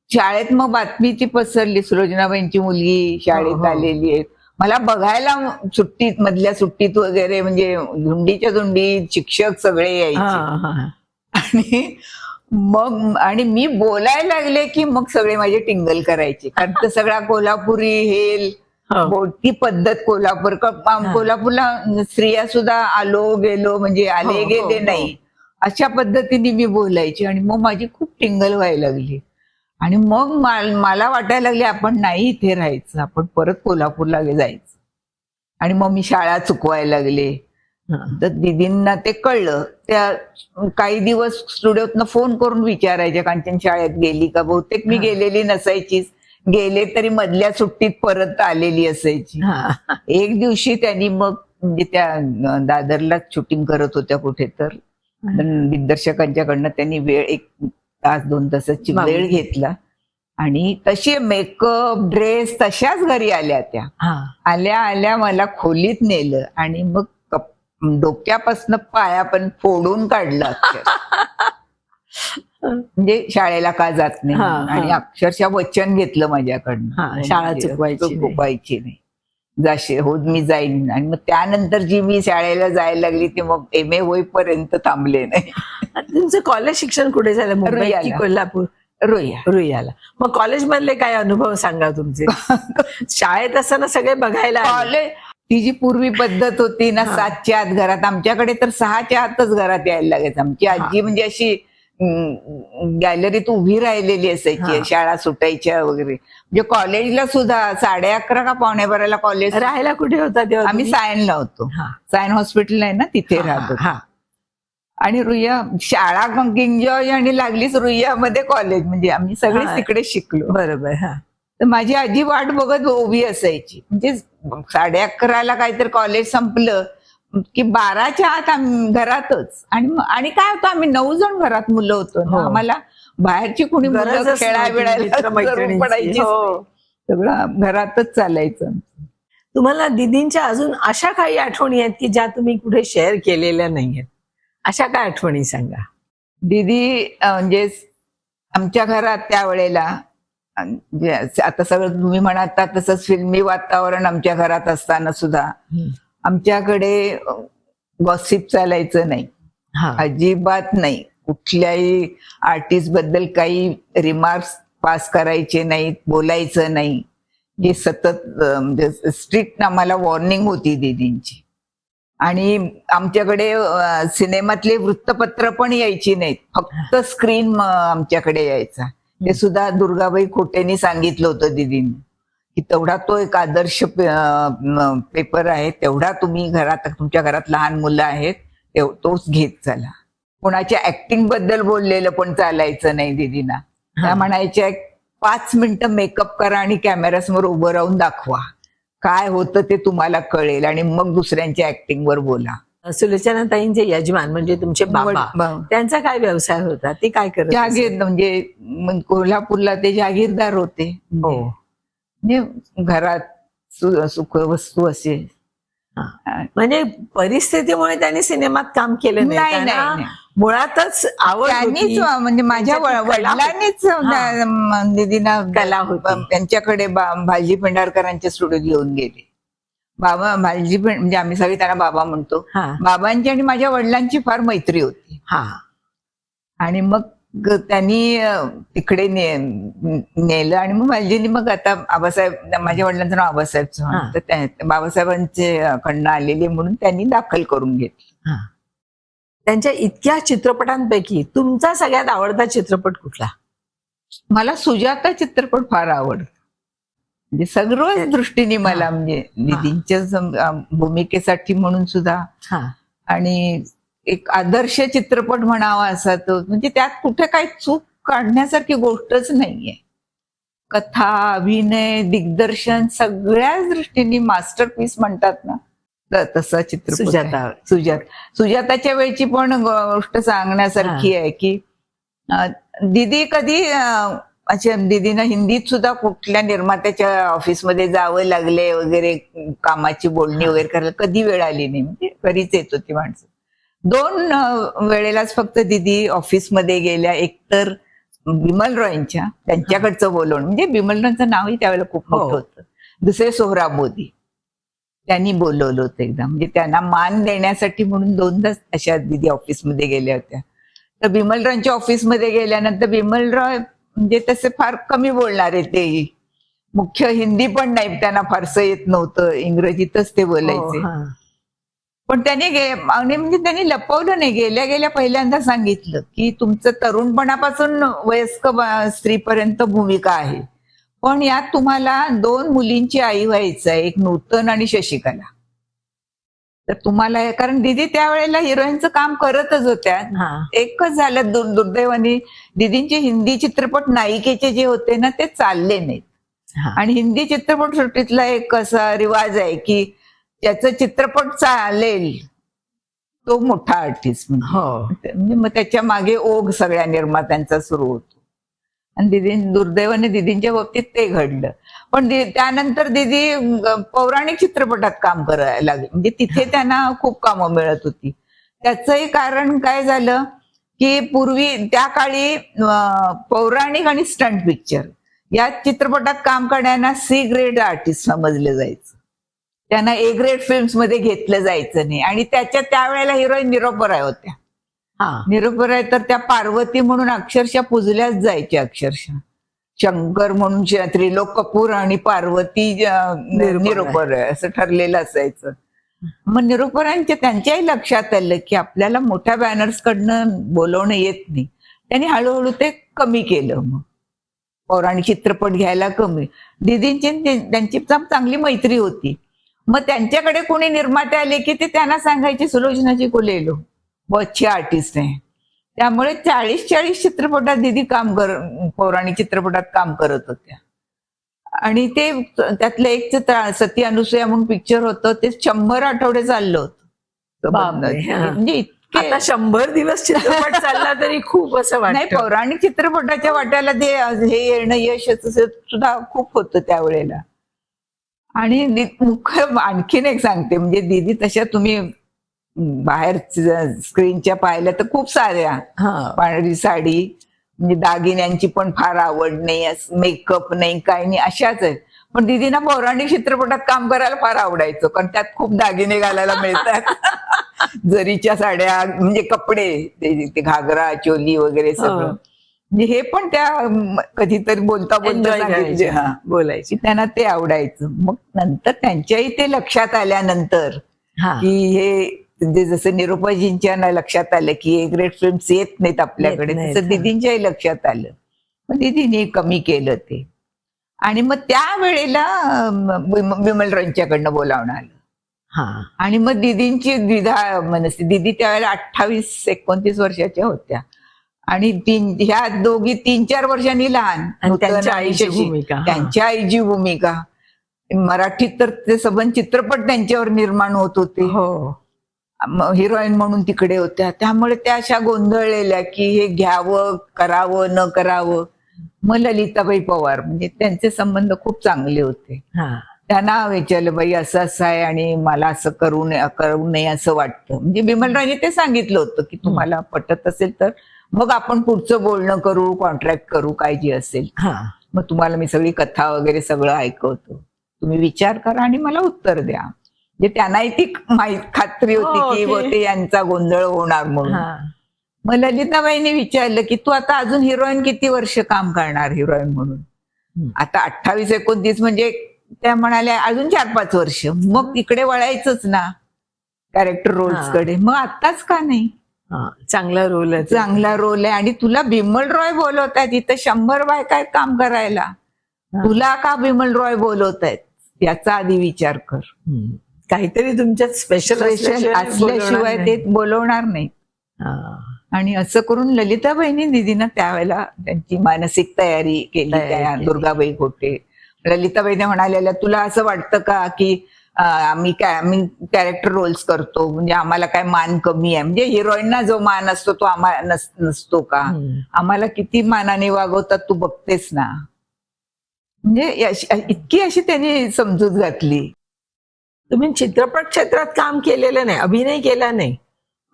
शाळेत मग बातमीची पसरली, सुलोचनाबाईंची मुलगी शाळेत आलेली आहे. मला बघायला सुट्टीत, मधल्या सुट्टीत वगैरे, म्हणजे झुंडीच्या झुंडीत शिक्षक सगळे यायचे. आणि मी बोलायला लागले की मग सगळे माझे टिंगल करायचे, कारण ते सगळा कोल्हापुरी हेल, ती पद्धत कोल्हापूरला स्त्रिया सुद्धा आलो गेलो म्हणजे आले गेले नाही अशा पद्धतीने मी बोलायची. आणि मग माझी खूप टिंगल व्हायला लागली. आणि मग मला वाटायला लागले आपण नाही इथे राहायचं, आपण परत कोल्हापूरला जायचं. आणि मग मी शाळा चुकवायला लागले. तर दीदींना ते कळलं. त्या काही दिवस स्टुडिओतनं फोन करून विचारायच्या, कांचन शाळेत गेली का? बहुतेक मी गेलेली नसायचीच, गेले तरी मधल्या सुट्टीत परत आलेली असायची. एक दिवशी त्यांनी मग, म्हणजे त्या दादरला शूटिंग करत होत्या कुठे, तर दिग्दर्शकांच्याकडनं त्यांनी वेळ 1 तास 2 तासाची वेळ घेतला, आणि तशी मेकअप ड्रेस तशाच घरी आल्या. त्या आल्या आल्या मला खोलीत नेलं, आणि मग डोक्यापासून पाया पण फोडून काढलं. म्हणजे शाळेला का जात नाही, आणि अक्षरशः वचन घेतलं माझ्याकडनं, शाळा चुकवायची नाही, जाशी हो मी जाईन. आणि मग त्यानंतर जी मी शाळेला जायला लागली ते मग MA होईपर्यंत थांबले नाही. तुमचं कॉलेज शिक्षण कुठे झालं? मुंबई की कोल्हापूर? रुईयाला. मग कॉलेज मधले काय अनुभव सांगा तुमचे? शाळेत असताना सगळे बघायला कॉलेज, ती जी पूर्वी पद्धत होती ना 7च्या आत घरात, आमच्याकडे तर 6च्या आतच घरात यायला लागायचं. आमची आजी म्हणजे अशी गॅलरीत उभी राहिलेली असायची शाळा सुटायच्या वगैरे. म्हणजे कॉलेजला सुद्धा 11:30 का 11:45 कॉलेज. राहायला कुठे होता तेव्हा? आम्ही सायनला होतो. सायन हॉस्पिटल आहे ना, तिथे राहत होतो. आणि रुईया शाळा किंग जॉर्ज आणि लागलीच रुईयामध्ये कॉलेज, म्हणजे आम्ही सगळे तिकडे शिकलो. बरोबर. तर माझी आजी वाट बघत उभी असायची. म्हणजे 11:30 काहीतरी कॉलेज संपलं की 12च्या आत आम्ही घरातच. आणि काय होतं, आम्ही 9 जण घरात मुलं होतो. आम्हाला बाहेरची कुणी मुलं खेळायला पडायची, सगळं घरातच चालायचं. तुम्हाला दीदींच्या अजून अशा काही आठवणी आहेत की ज्या तुम्ही कुठे शेअर केलेल्या नाहीयेत? अशा काय आठवणी सांगा. दीदी म्हणजे आमच्या घरात त्यावेळेला, आता सगळं तुम्ही म्हणता तसंच फिल्मी वातावरण आमच्या घरात असताना सुद्धा आमच्याकडे गॉसिप चालायचं नाही, अजिबात नाही. कुठल्याही आर्टिस्ट बद्दल काही रिमार्क्स पास करायचे नाहीत, बोलायचं नाही. जे सतत म्हणजे स्ट्रिक्ट आम्हाला वॉर्निंग होती दीदींची. आणि आमच्याकडे सिनेमातले वृत्तपत्र पण यायची नाहीत, फक्त स्क्रीन आमच्याकडे यायचा. ते सुद्धा दुर्गाबाई खोटेंनी सांगितलं होतं दीदींनी की तेवढा तो एक आदर्श पेपर आहे, तेवढा तुम्ही घरात, तुमच्या घरात लहान मुलं आहेत तोच घेत चला. कोणाच्या ऍक्टिंग बद्दल बोललेलं पण चालायचं नाही दीदींना. त्या म्हणायच्या 5 मिनिटं मेकअप करा आणि कॅमेरा समोर उभं राहून दाखवा, काय होतं ते तुम्हाला कळेल आणि मग दुसऱ्यांच्या ऍक्टिंग वर बोला. सुलोचनाताईंचे यजमान म्हणजे तुमचे बाबा, त्यांचा काय व्यवसाय होता, ते काय करत? जागीर, म्हणजे कोल्हापूरला ते जागीरदार होते. म्हणजे घरात सुख वस्तू असे. म्हणजे परिस्थितीमुळे त्यांनी सिनेमात काम केलं नाही, मुळातच आवड त्यांनीच, म्हणजे माझ्या वडिलांनीच दीदींना कला होती. त्यांच्याकडे भालजी पेंढारकरांच्या स्टुडिओत घेऊन गेले. बाबा भालजी म्हणजे आम्ही सगळे त्यांना बाबा म्हणतो. बाबांची आणि माझ्या वडिलांची फार मैत्री होती. आणि मग त्यांनी तिकडे नेलं आणि मग भालजींनी मग आता आबासाहेब, माझ्या वडिलांचं नाव आबासाहेब चव्हाण, तर बाबासाहेबांचे कडनं आलेले म्हणून त्यांनी दाखल करून घेतलं. त्यांच्या इतक्या चित्रपटांपैकी तुमचा सगळ्यात आवडता चित्रपट कुठला? मला सुजाता चित्रपट फार आवडतो. म्हणजे सर्वच दृष्टीने मला, म्हणजे दीदींच्या भूमिकेसाठी म्हणून सुद्धा, आणि एक आदर्श चित्रपट म्हणावा असा तो. म्हणजे त्यात कुठे काही चूक काढण्यासारखी गोष्टच नाहीये. कथा, अभिनय, दिग्दर्शन सगळ्याच दृष्टीने मास्टरपीस म्हणतात ना, तसा चित्रपट. सुजाताच्या वेळची पण गोष्ट सांगण्यासारखी आहे की दीदी कधी अच्छा, दीदीनं हिंदीत सुद्धा कुठल्या निर्मात्याच्या ऑफिसमध्ये जावं लागले वगैरे, कामाची बोलणी वगैरे करायला कधी वेळ आली नाही. म्हणजे घरीच येत होती माणसं. 2 वेळेलाच फक्त दीदी ऑफिसमध्ये गेल्या. एकतर बिमल रॉयच्या, त्यांच्याकडचं बोलवणं, म्हणजे बिमल रॉयचं नावही त्यावेळेला खूप मोठं होतं. दुसरे सोहराब मोदी, त्यांनी बोलवलं होतं एकदा, म्हणजे त्यांना मान देण्यासाठी म्हणून 2दा अशा दीदी ऑफिसमध्ये गेल्या होत्या. तर बिमल रॉयच्या ऑफिसमध्ये गेल्यानंतर बिमल रॉय म्हणजे तसे फार कमी बोलणारे, ते मुख्य हिंदी पण नाही, त्यांना फारसं येत नव्हतं, इंग्रजीतच ते बोलायचे. पण त्यांनी म्हणजे त्यांनी लपवलं नाही, गेल्या गेल्या पहिल्यांदा सांगितलं की तुमचं तरुणपणापासून वयस्क स्त्रीपर्यंत भूमिका आहे, पण यात तुम्हाला 2 मुलींची आई व्हायचं आहे, एक नूतन आणि शशिकला. तर तुम्हाला, कारण दीदी त्यावेळेला हिरोईनचं काम करतच होत्या. एकच झालं दुर्दैवाने, दीदींचे हिंदी चित्रपट नायिकेचे जे होते ना ते चालले नाहीत. आणि हिंदी चित्रपट सृष्टीतला एक असा रिवाज आहे की ज्याचं चित्रपट चालेल तो मोठा आर्टिस्ट. म्हणजे मग त्याच्या मागे ओघ सगळ्या निर्मात्यांचा सुरू होतो. आणि दुर्दैवाने दीदींच्या बाबतीत ते घडलं. पण त्यानंतर दीदी पौराणिक चित्रपटात काम करायला लागले, म्हणजे तिथे त्यांना खूप कामं मिळत होती. त्याचंही कारण काय झालं की पूर्वी त्या काळी पौराणिक आणि स्टंट पिक्चर या चित्रपटात काम करण्याना C ग्रेड आर्टिस्ट समजलं जायचं, त्यांना A ग्रेड फिल्म्स मध्ये घेतलं जायचं नाही. आणि त्यावेळेला हिरोईन निरोपराय होत्या. निरोपराय तर त्या पार्वती म्हणून अक्षरशः पूजल्याच जायच्या. अक्षरशः शंकर म्हणून त्रिलोक कपूर आणि पार्वती निरोपराय असं ठरलेलं असायचं. मग निरोपरांच्या त्यांच्याही लक्षात आलं की आपल्याला मोठ्या बॅनर्स कडनं बोलवणं येत नाही. त्यांनी हळूहळू ते कमी केलं. मग पौराणिक चित्रपट घ्यायला कमी. दीदींची त्यांची चांगली मैत्री होती. मग त्यांच्याकडे कोणी निर्माते आले की ते त्यांना सांगायचे सुलोचनाजी को ले लो, वो अच्छे आर्टिस्ट आहे. त्यामुळे 40 चित्रपटात दीदी पौराणिक चित्रपटात काम करत होत्या. आणि ते त्यातलं एक सती अनुसूया म्हणून पिक्चर होतं, ते 100 आठवडे चाललं होतं. म्हणजे आता 100 दिवस चित्रपट चालला तरी खूप असं वाटतं. नाही, पौराणिक चित्रपटाच्या वाट्याला ते हे येणं यश सुद्धा खूप होतं त्यावेळेला. आणि मुख्य आणखीन एक सांगते, म्हणजे दीदी तशा तुम्ही बाहेर स्क्रीनच्या पाहिल्या तर खूप साऱ्या, पांढरी साडी, म्हणजे दागिन्यांची पण फार आवड नाही, मेकअप नाही, काही नाही, अशाच आहेत. पण दीदींना पौराणिक चित्रपटात काम करायला फार आवडायचं, कारण त्यात खूप दागिने घालायला मिळतात. जरीच्या साड्या, म्हणजे कपडे, ते घागरा चोली वगैरे सगळं. म्हणजे हे पण त्या कधीतरी बोलता बोलता Enjoy सांगितले करायचे, हा बोलायचे. की त्यांना ते आवडायचं. मग नंतर त्यांच्याही ते लक्षात आल्यानंतर हा की हे म्हणजे जसं निरुपाजींच्या लक्षात आलं की हे ग्रेट फिल्म्स येत नाहीत आपल्याकडे, येत नाहीत, तसं दिदींच्याही लक्षात आलं. मग दिदीने कमी केलं ते. आणि मग त्यावेळेला विमल रॉयच्याकडनं बोलावणं आलं. हा आणि मग दिदींची द्विधा मनस्थिती, दिदी त्यावेळेला 28-29 वर्षाच्या होत्या आणि ह्या दोघी 3-4 वर्षांनी लहान. आणि नूतन त्यांच्या आणि आईची शशी. भूमिका, हा. त्यांच्या आईची भूमिका मराठीत तर ते सबंध चित्रपट त्यांच्यावर निर्माण होत होते. हो हिरोईन म्हणून तिकडे होत्या, त्यामुळे त्या अशा गोंधळलेल्या की हे घ्यावं, करावं, न करावं. मग ललिताबाई पवार म्हणजे त्यांचे संबंध खूप चांगले होते. हा त्यांना विचारलं, बाई असं असं आहे आणि मला असं करू नये असं वाटतं. म्हणजे बिमलरावने ते सांगितलं होतं की तुम्हाला पटत असेल तर मग आपण पुढचं बोलणं करू, कॉन्ट्रॅक्ट करू, काय जे असेल. हा मग तुम्हाला मी सगळी कथा वगैरे सगळं ऐकवतो, तुम्ही विचार करा आणि मला उत्तर द्या. म्हणजे त्यांनाही ती खात्री होती हो, की की- ते यांचा गोंधळ होणार म्हणून. हा मग ललिताबाईंनी विचारलं की तू आता अजून हिरोईन किती वर्ष काम करणार हिरोईन म्हणून. आता 28-29 म्हणजे त्या म्हणाल्या अजून 4-5 वर्ष, मग इकडे वळायचंच ना कॅरेक्टर रोल्स कडे. मग आत्ताच का नाही? हा चांगला रोल आहे, चांगला रोल आहे आणि तुला बिमल रॉय बोलवत आहेत, इथं 100 बायका आहेत काम करायला, तुला का बिमल रॉय बोलवत आहेत याचा आधी विचार कर. काहीतरी तुमच्यात स्पेशल असल्याशिवाय ते बोलवणार नाही. आणि असं करून ललिताबाईंनी दिदीनं त्यावेळेला त्यांची मानसिक तयारी केली. त्या दुर्गाबाई घोटे ललिताबाईने म्हणालेल्या, तुला असं वाटतं का की आम्ही कॅरेक्टर रोल्स करतो म्हणजे आम्हाला काय मान कमी आहे? म्हणजे हिरोईनना जो मान असतो तो आम्हाला नसतो का? आम्हाला किती मानाने वागवतात तू बघतेस ना. म्हणजे इतकी अशी त्यांनी समजूत घातली. तुम्ही चित्रपट क्षेत्रात काम केलेलं नाही, अभिनय केला नाही,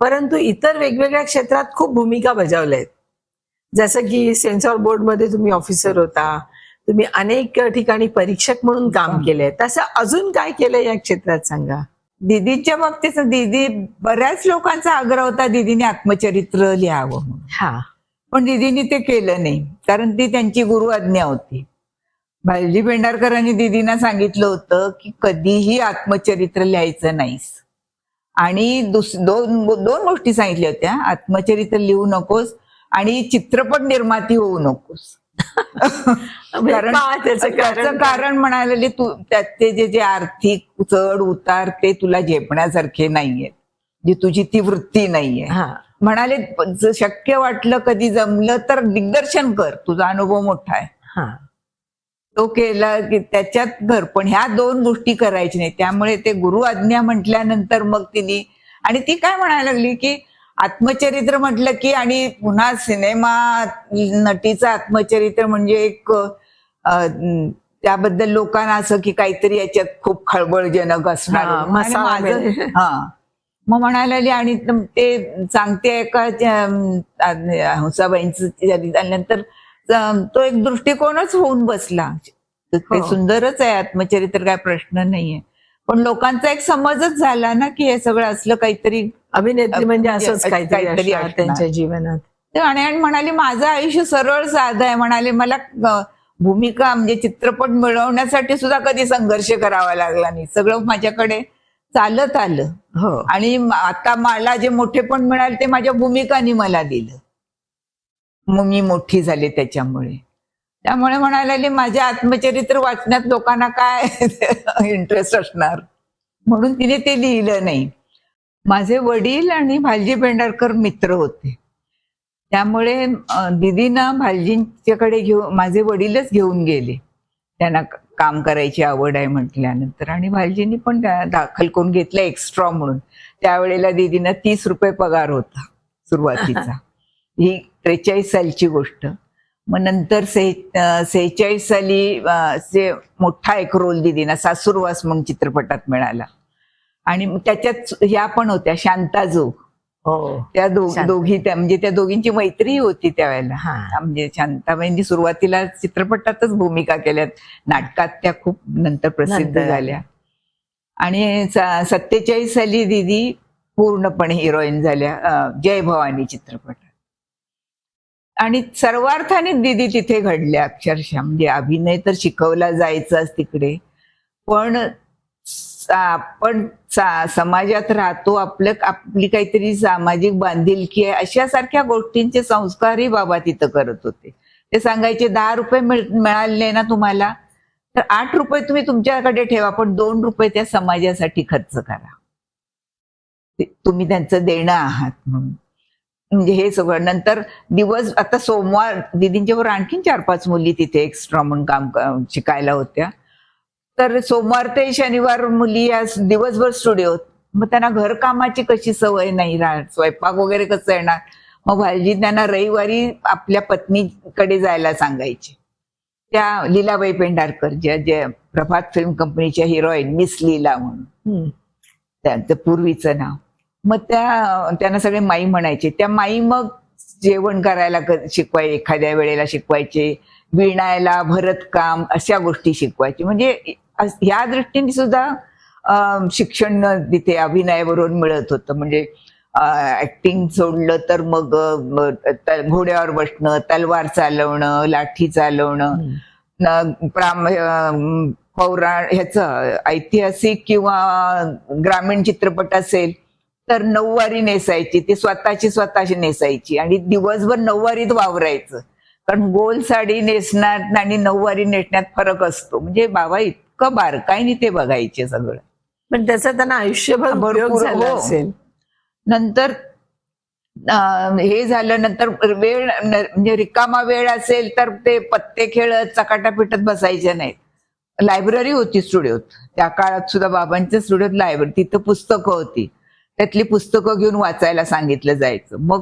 परंतु इतर वेगवेगळ्या क्षेत्रात खूप भूमिका बजावल्या आहेत. जसं की सेन्सॉर बोर्ड मध्ये तुम्ही ऑफिसर होता, तुम्ही अनेक ठिकाणी परीक्षक म्हणून काम केलंय. तसं अजून काय केलं या क्षेत्रात सांगा. दिदीच्या बाबतीत दिदी बऱ्याच लोकांचा आग्रह होता दिदीने आत्मचरित्र लिहावं म्हणून. हा पण दिदीने ते केलं नाही, कारण ती त्यांची गुरु आज्ञा होती. भालजी पेंढारकरांनी दिदींना सांगितलं होतं की कधीही आत्मचरित्र लिहायचं नाहीस. आणि दोन गोष्टी सांगितल्या होत्या, आत्मचरित्र लिहू नकोस आणि चित्रपट निर्माती होऊ नकोस. त्याचं कारण म्हणाले, तू त्याचे जे आर्थिक चढ उतार ते तुला झेपण्यासारखे नाहीये, जी तुझी ती वृत्ती नाहीये. म्हणाले शक्य वाटलं कधी जमलं तर दिग्दर्शन कर, तुझा अनुभव मोठा आहे. तो केला की त्याच्यात घर, पण ह्या 2 गोष्टी करायची नाही. त्यामुळे ते गुरु आज्ञा म्हटल्यानंतर मग तिने, आणि ती काय म्हणायला लागली की आत्मचरित्र म्हटलं की, आणि पुन्हा सिनेमा नटीचं आत्मचरित्र म्हणजे एक त्याबद्दल लोकांना असं की काहीतरी याच्यात खूप खळबळजनक असणार. मग म्हणायला लागली, आणि ते सांगते का हंसाबाईंचं झाल्यानंतर तो एक दृष्टिकोनच होऊन बसला. ते सुंदरच आहे आत्मचरित्र, काय प्रश्न नाहीये, पण लोकांचा एक समजच झाला ना की हे सगळं असलं काहीतरी अभिनेत्री म्हणजे असंच काहीतरी त्यांच्या जीवनात. आणि म्हणाले माझं आयुष्य सरळ साधं आहे. म्हणाले मला भूमिका म्हणजे चित्रपट मिळवण्यासाठी सुद्धा कधी संघर्ष करावा लागला नाही, सगळं माझ्याकडे चालत आलं. आणि आता मला जे मोठेपण मिळाले ते माझ्या भूमिकांनी मला दिलं, मग मी मोठी झाले त्याच्यामुळे. त्यामुळे म्हणायला माझ्या आत्मचरित्र वाचण्यात लोकांना काय इंटरेस्ट असणार, म्हणून तिने ते लिहिलं नाही. माझे वडील आणि भालजी पेंढारकर मित्र होते, त्यामुळे दिदीनं भालजींच्याकडे माझे वडीलच घेऊन गेले, त्यांना काम करायची आवड आहे म्हटल्यानंतर. आणि भालजींनी पण दाखल करून घेतलं एक्स्ट्रा म्हणून. त्यावेळेला दिदीनं 30 रुपये पगार होता सुरुवातीचा. ही 43 सालची गोष्ट. मग नंतर 46 साली मोठा एक रोल दिदीना सासूरवास म्हणून चित्रपटात मिळाला. आणि त्याच्यात ह्या पण होत्या शांताजोग. त्या दोघी म्हणजे त्या दोघींची मैत्री होती त्यावेळेला. म्हणजे शांताबाईंनी सुरुवातीला चित्रपटातच भूमिका केल्यात, नाटकात त्या खूप नंतर प्रसिद्ध झाल्या. आणि 47 साली दिदी पूर्णपणे हिरोईन झाल्या जय भवानी चित्रपटात. आणि सर्वार्थाने दिदी तिथे घडल्या अक्षरशः. म्हणजे अभिनय तर शिकवला जायचाच तिकडे, पण आपण समाजात राहतो, आपली काहीतरी सामाजिक बांधिलकी आहे, अशा सारख्या गोष्टींचे संस्कारही बाबा तिथं करत होते. ते सांगायचे 10 रुपये मिळाले ना तुम्हाला, तर 8 रुपये तुम्ही तुमच्याकडे ठेवा, पण 2 रुपये त्या समाजासाठी खर्च करा. तुम्ही त्यांचं देणं आहात म्हणून. म्हणजे हे सगळं. नंतर आता सोमवार दिदींच्या बरोबर आणखीन 4-5 मुली तिथे एक्स्ट्रा म्हणून काम शिकायला होत्या. तर सोमवार ते शनिवार मुली या दिवसभर स्टुडिओत. मग त्यांना घरकामाची कशी सवय नाही राहत, स्वयंपाक वगैरे कसं येणार. मग भाजी त्यांना रविवारी आपल्या पत्नीकडे जायला सांगायची. त्या लीलाबाई पेंढारकर, ज्या प्रभात फिल्म कंपनीच्या हिरोईन, मिस लीला म्हणून त्यांचं पूर्वीचं नाव. मग त्यांना सगळे माई म्हणायचे. त्या माई मग जेवण करायला एखाद्या वेळेला शिकवायचे, विणायला, भरतकाम अशा गोष्टी शिकवायचे. म्हणजे ह्या दृष्टीने सुद्धा शिक्षण तिथे अभिनयाबरोबर मिळत होतं. म्हणजे ऍक्टिंग सोडलं तर मग घोड्यावर बसणं, तलवार चालवणं, लाठी चालवणं, ह्याचं ऐतिहासिक किंवा ग्रामीण चित्रपट असेल तर नऊवारी नेसायची, ती स्वतःची नेसायची आणि दिवसभर नऊवारीत वावरायचं. कारण गोल साडी नेसण्यात आणि नऊवारी नेसण्यात फरक असतो. म्हणजे बाबा इतकं बारकाईने ते बघायचे सगळं. पण त्याचा त्यांना आयुष्यभर उपयोग झाला असेल. नंतर हे झालं, नंतर वेळ म्हणजे रिकामा वेळ असेल तर ते पत्ते खेळत चकाटा पिटत बसायचे नाहीत. लायब्ररी होती स्टुडिओत. त्या काळात सुद्धा बाबांच्या स्टुडिओत लायब्ररी, तिथं पुस्तकं होती. त्यातली पुस्तकं घेऊन वाचायला सांगितलं जायचं. मग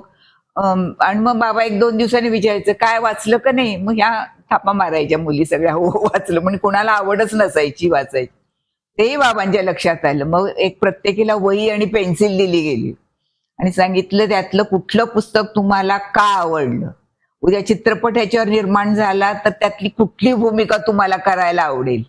आणि मग बाबा 1-2 दिवसांनी विचारायचं काय वाचलं का नाही. मग ह्या थापा मारायच्या मुली सगळ्या, हो वाचलं. म्हणजे कोणाला आवडच नसायची वाचायची. तेही बाबांच्या लक्षात आलं. मग एक प्रत्येकीला वही आणि पेन्सिल दिली गेली आणि सांगितलं त्यातलं कुठलं पुस्तक तुम्हाला का आवडलं. उद्या चित्रपट ह्याच्यावर निर्माण झाला तर त्यातली कुठली भूमिका तुम्हाला करायला आवडेल,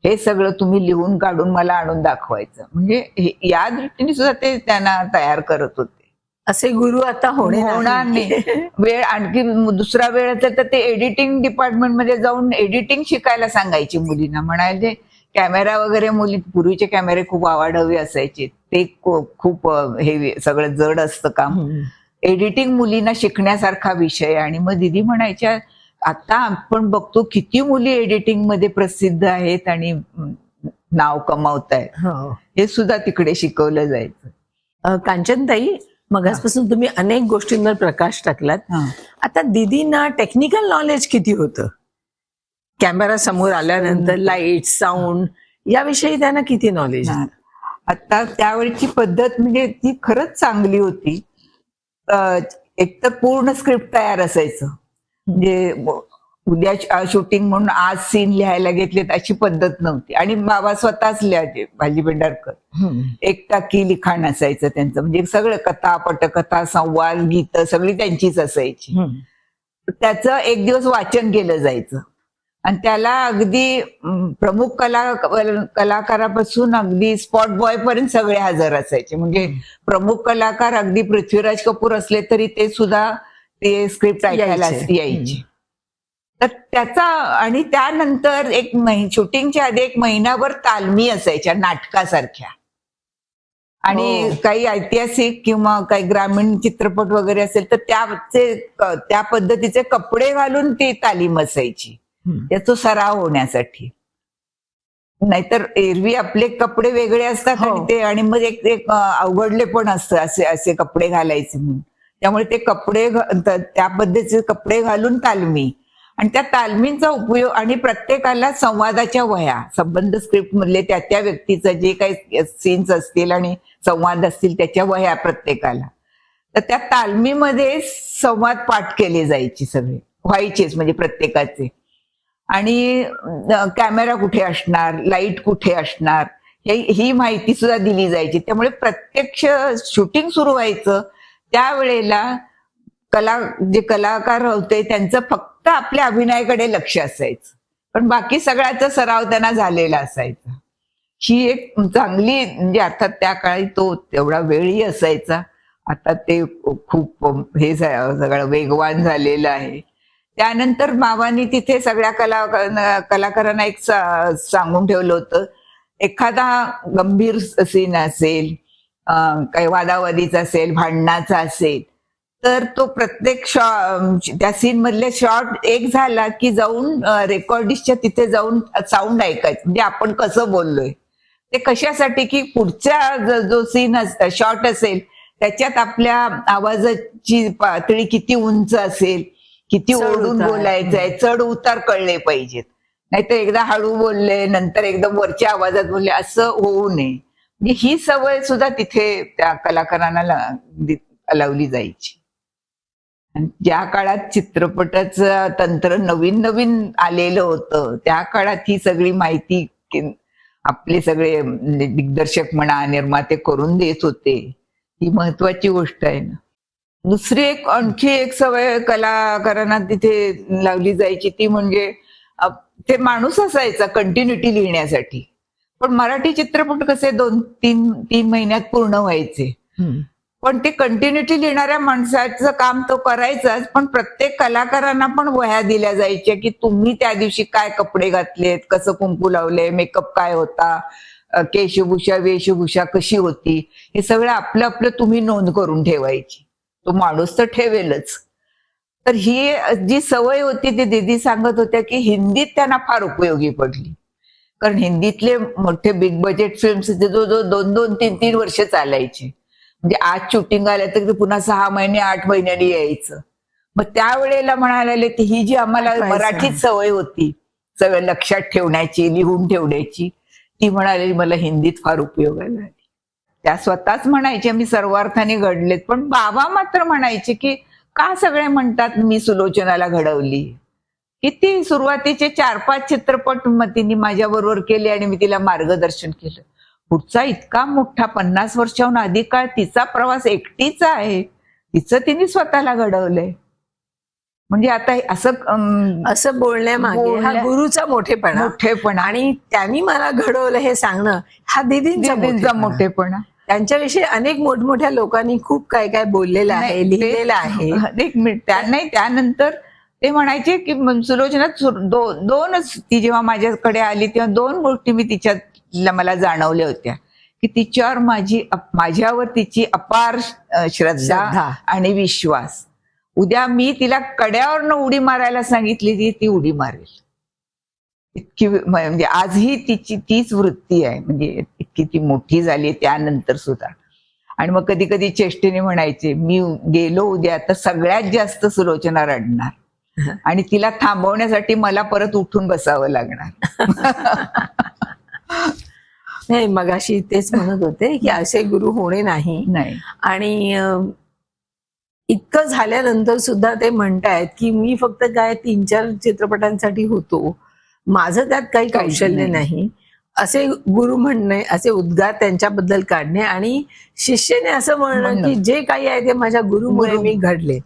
हे सगळं तुम्ही लिहून काढून मला आणून दाखवायचं. म्हणजे या दृष्टीने सुद्धा ते त्यांना तयार करत होते. असे गुरु आता होणार नाही. वेळ आणखी दुसरा वेळ असेल तर ते एडिटिंग डिपार्टमेंट मध्ये जाऊन एडिटिंग शिकायला सांगायची मुलींना. म्हणायचे कॅमेरा वगैरे, मुली पूर्वीचे कॅमेरे खूप आवाढव्य असायचे, ते खूप हे सगळं जड असतं काम. एडिटिंग मुलींना शिकण्यासारखा विषय. आणि मग दिदी म्हणायच्या आता आपण बघतो किती मुली एडिटिंग मध्ये प्रसिद्ध आहेत आणि नाव कमावतायत. हे सुद्धा तिकडे शिकवलं जायचं. कांचनताई, मगासपासून तुम्ही अनेक गोष्टींवर प्रकाश टाकलात. आता दिदींना टेक्निकल नॉलेज किती होतं? कॅमेरा समोर आल्यानंतर लाईट, साऊंड याविषयी त्यांना किती नॉलेज? आता त्यावेळची पद्धत म्हणजे ती खरंच चांगली होती. एकतर पूर्ण स्क्रिप्ट तयार असायचं. म्हणजे उद्या शूटिंग म्हणून आज सीन लिहायला घेतलेत अशी पद्धत नव्हती. आणि बाबा स्वतःच लिहायचे, भाजी पेंढारकर. एकटाकी लिखाण असायचं त्यांचं. म्हणजे सगळं कथा, पटकथा, संवाद, गीत सगळी त्यांचीच असायची. त्याचं एक दिवस वाचन केलं जायचं आणि त्याला अगदी प्रमुख कलाकारापासून अगदी स्पॉट बॉय पर्यंत सगळे हजर असायचे. म्हणजे प्रमुख कलाकार अगदी पृथ्वीराज कपूर असले तरी ते सुद्धा ते स्क्रिप्ट ऐकायला यायचे. तर त्याचा आणि त्यानंतर शूटिंगच्या आधी 1 महिनाभर तालमी असायच्या नाटकासारख्या. आणि काही ऐतिहासिक किंवा काही ग्रामीण चित्रपट वगैरे असेल तर त्या पद्धतीचे कपडे घालून ती तालीम असायची, त्याचा सराव होण्यासाठी. नाहीतर एरवी आपले कपडे वेगळे असतात आणि मग एक अवघडले पण असतं असे कपडे घालायचे म्हणून. त्यामुळे ते त्या पद्धतीचे कपडे घालून तालमी. आणि त्या तालमींचा उपयोग आणि प्रत्येकाला संवादाच्या वह्या, संबंध स्क्रिप्ट मधले त्या व्यक्तीचं जे काही सीन्स असतील आणि संवाद असतील त्याच्या वह्या प्रत्येकाला. तर त्या तालमीमध्ये संवाद पाठ केले जायचे, सगळे व्हायचेच म्हणजे प्रत्येकाचे. आणि कॅमेरा कुठे असणार, लाईट कुठे असणार, ही माहिती सुद्धा दिली जायची. त्यामुळे प्रत्यक्ष शूटिंग सुरू व्हायचं त्यावेळेला जे कलाकार होते त्यांचं फक्त आपल्या अभिनयाकडे लक्ष असायचं, पण बाकी सगळ्याचा सराव त्यांना झालेला असायचा. ही एक चांगली म्हणजे अर्थात त्या काळी तो तेवढा वेळही असायचा. आता ते खूप हे सगळं वेगवान झालेलं आहे. त्यानंतर बाबांनी तिथे सगळ्या कलाकारांना एक सांगून ठेवलं होतं, एखादा गंभीर सीन असेल, काही वादावादीचा असेल, भांडणाचा असेल, तर तो प्रत्येक त्या सीन मधले शॉट एक झाला की जाऊन रेकॉर्डिस्टच्या तिथे जाऊन साऊंड ऐकायचं, म्हणजे आपण कसं बोललोय ते कशासाठी, की पुढच्या जो सीन शॉट असेल त्याच्यात आपल्या आवाजाची पातळी किती उंच असेल, किती ओढून बोलायचं आहे, चढ उतार कळले पाहिजेत. नाहीतर एकदा हळू बोलले नंतर एकदम वरच्या आवाजात बोलले असं होऊ नये. म्हणजे ही सवय सुद्धा तिथे त्या कलाकारांना लावली जायची. आणि ज्या काळात चित्रपटाचं तंत्र नवीन नवीन आलेलं होतं त्या काळात ही सगळी माहिती आपले सगळे दिग्दर्शक म्हणा, निर्माते करून देत होते. ही महत्वाची गोष्ट आहे ना. दुसरी आणखी एक सवय कलाकारांना तिथे लावली जायची ती म्हणजे ते माणूस असायचा कंटिन्युटी लिहिण्यासाठी. पण मराठी चित्रपट कसे 2-3 महिन्यात पूर्ण व्हायचे, पण ते कंटिन्युटी लिहिणाऱ्या माणसाचं काम तो करायचाच. पण प्रत्येक कलाकारांना पण वह्या दिल्या जायच्या की तुम्ही त्या दिवशी काय कपडे घातलेत, कसं कुंकू लावले, मेकअप काय होता, केशभूषा वेशभूषा कशी होती, हे सगळं आपलं आपलं तुम्ही नोंद करून ठेवायची. तो माणूस तर ठेवेलच. तर ही जी सवय होती ती दीदी सांगत होत्या की हिंदीत त्यांना फार उपयोगी पडली. कारण हिंदीतले मोठे बिग बजेट फिल्म्स जो 2-2, 3-3 वर्ष चालायचे. म्हणजे आज शूटिंग आलं तर पुन्हा 6 महिने 8 महिन्यांनी यायचं. मग त्यावेळेला म्हणायला की ही जी आम्हाला मराठीत सवय होती सगळं लक्षात ठेवण्याची, लिहून ठेवण्याची, ती म्हणाली मला हिंदीत फार उपयोगाला आली. त्या स्वतःच म्हणायच्या मी सर्वार्थाने घडलेत. पण बाबा मात्र म्हणायचे की का सगळे म्हणतात मी सुलोचनाला घडवली. किती सुरुवातीचे 4-5 चित्रपट तिने माझ्या बरोबर केले आणि मी तिला मार्गदर्शन केलं. पुढचा इतका मोठा 50 वर्षाहून अधिक काळ तिचा प्रवास एकटीचा आहे, तिचं तिने स्वतःला घडवलंय. म्हणजे आता असं बोलण्यामागे हा गुरुचा मोठेपणा आणि त्यांनी मला घडवलं हे सांगणं हा दीदींचा मोठेपणा. त्यांच्याविषयी अनेक मोठमोठ्या लोकांनी खूप काय काय बोललेलं आहे, लिहिलेलं आहे. एक मिनिट, त्यानंतर ते म्हणायचे की सुलोचना दोनच, ती जेव्हा माझ्याकडे आली तेव्हा 2 गोष्टी मी तिच्यातल्या मला जाणवल्या होत्या की तिच्यावर माझ्यावर तिची अपार श्रद्धा आणि विश्वास. उद्या मी तिला कड्यावरनं उडी मारायला सांगितली ती उडी मारेल इतकी. म्हणजे आजही तिची तीच वृत्ती आहे. म्हणजे इतकी ती मोठी झाली त्यानंतर सुद्धा. आणि मग कधी कधी चेष्टेने म्हणायचे मी गेलो उद्या तर सगळ्यात जास्त सुलोचना रडणार आणि तिला थांबवण्यासाठी मला परत उठून बसावं लागणार. नाही, मगाशी तेच म्हणत होते की असे गुरु होणे नाही. आणि इतकं झाल्यानंतर सुद्धा ते म्हणतायत की मी फक्त काय 3-4 चित्रपटांसाठी होतो, माझं त्यात काही कौशल्य नाही, असे गुरु म्हणणे, असे उद्गार त्यांच्याबद्दल काढणे आणि शिष्याने असं म्हणणं की जे काही आहे ते माझ्या गुरुमुळे मी घडले,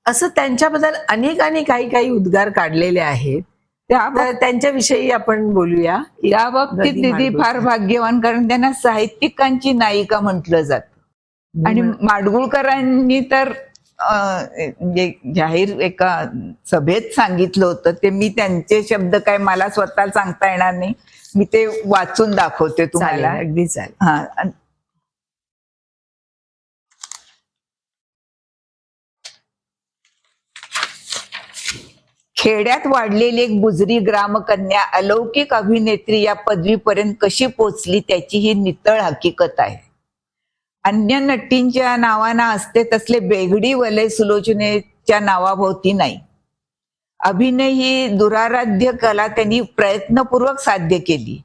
असं त्यांच्याबद्दल अनेकांनी काही उद्गार काढलेले आहेत. त्यांच्याविषयी आपण बोलूया. या बाबतीत दीदी फार भाग्यवान, कारण त्यांना साहित्यिकांची नायिका म्हटलं जात. आणि माडगुळकरांनी तर जाहीर एका सभेत सांगितलं होतं, ते मी त्यांचे शब्द काय मला स्वतः सांगता येणार नाही, मी ते वाचून दाखवते तुम्हाला. अगदी चालेल. हा, खेड्यात वाढलेली एक बुजरी ग्रामकन्या अलौकिक अभिनेत्री या पदवीपर्यंत कशी पोचली त्याची ही नितळ हकीकत आहे. अन्य नटींच्या नावाना असते तसले बेगडी वलय सुलोचनेच्या नावाभोवती नाही. अभिनय ही दुराराध्य कला त्यांनी प्रयत्नपूर्वक साध्य केली.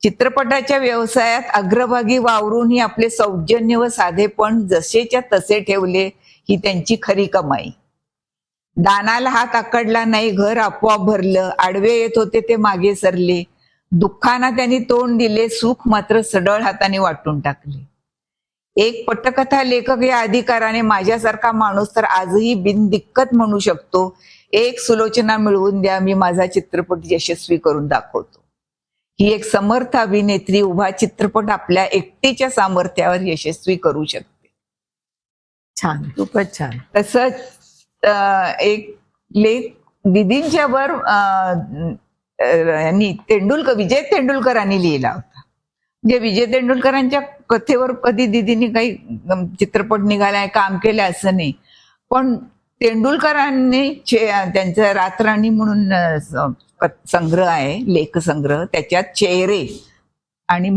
चित्रपटाच्या व्यवसायात अग्रभागी वावरूनही आपले सौजन्य व साधेपण जसेच्या तसे ठेवले ही त्यांची खरी कमाई. दानाला हात आकडला नाही, घर आपोआप भरलं, आडवे येत होते ते मागे सरले, दुःखांना त्यांनी तोंड दिले, सुख मात्र सढळ हाताने वाटून टाकले. एक पटकथा लेखक या अधिकाराने माझ्यासारखा माणूस तर आजही बिनदिक्कत म्हणू शकतो, एक सुलोचना मिळवून द्या, मी माझा चित्रपट यशस्वी करून दाखवतो. ही एक समर्थ अभिनेत्री उभा चित्रपट आपल्या एकटीच्या सामर्थ्यावर यशस्वी करू शकते. छान, खूपच छान. तसंच एक लेख दीदींच्या वर विजय तेंडुलकरांनी लिहिला होता. म्हणजे विजय तेंडुलकरांच्या कथेवर कधी दीदींनी काही चित्रपट निघालाय, काम केलं असं नाही, पण तेंडुलकरांनी त्यांचा रातराणी म्हणून संग्रह आहे, लेखसंग्रह, त्याच्यात चेहरे आणि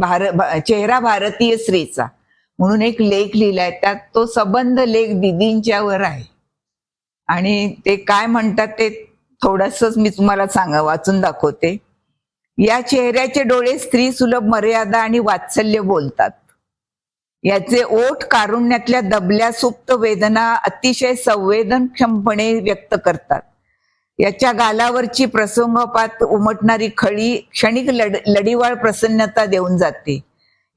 चेहरा भारतीय स्त्रीचा म्हणून एक लेख लिहिलाय. त्यात तो संबंध लेख दीदींच्यावर आहे. आणि ते काय म्हणतात ते थोडंसं मी तुम्हाला वाचून दाखवते. या चेहऱ्याचे डोळे स्त्री सुलभ मर्यादा आणि वात्सल्य बोलतात. याचे ओठ कारुण्यातल्या दबल्या सुप्त वेदना अतिशय संवेदनक्षमपणे व्यक्त करतात. याच्या गालावरची प्रसंगोपात उमटणारी खळी क्षणिक लढीवाळ प्रसन्नता देऊन जाते.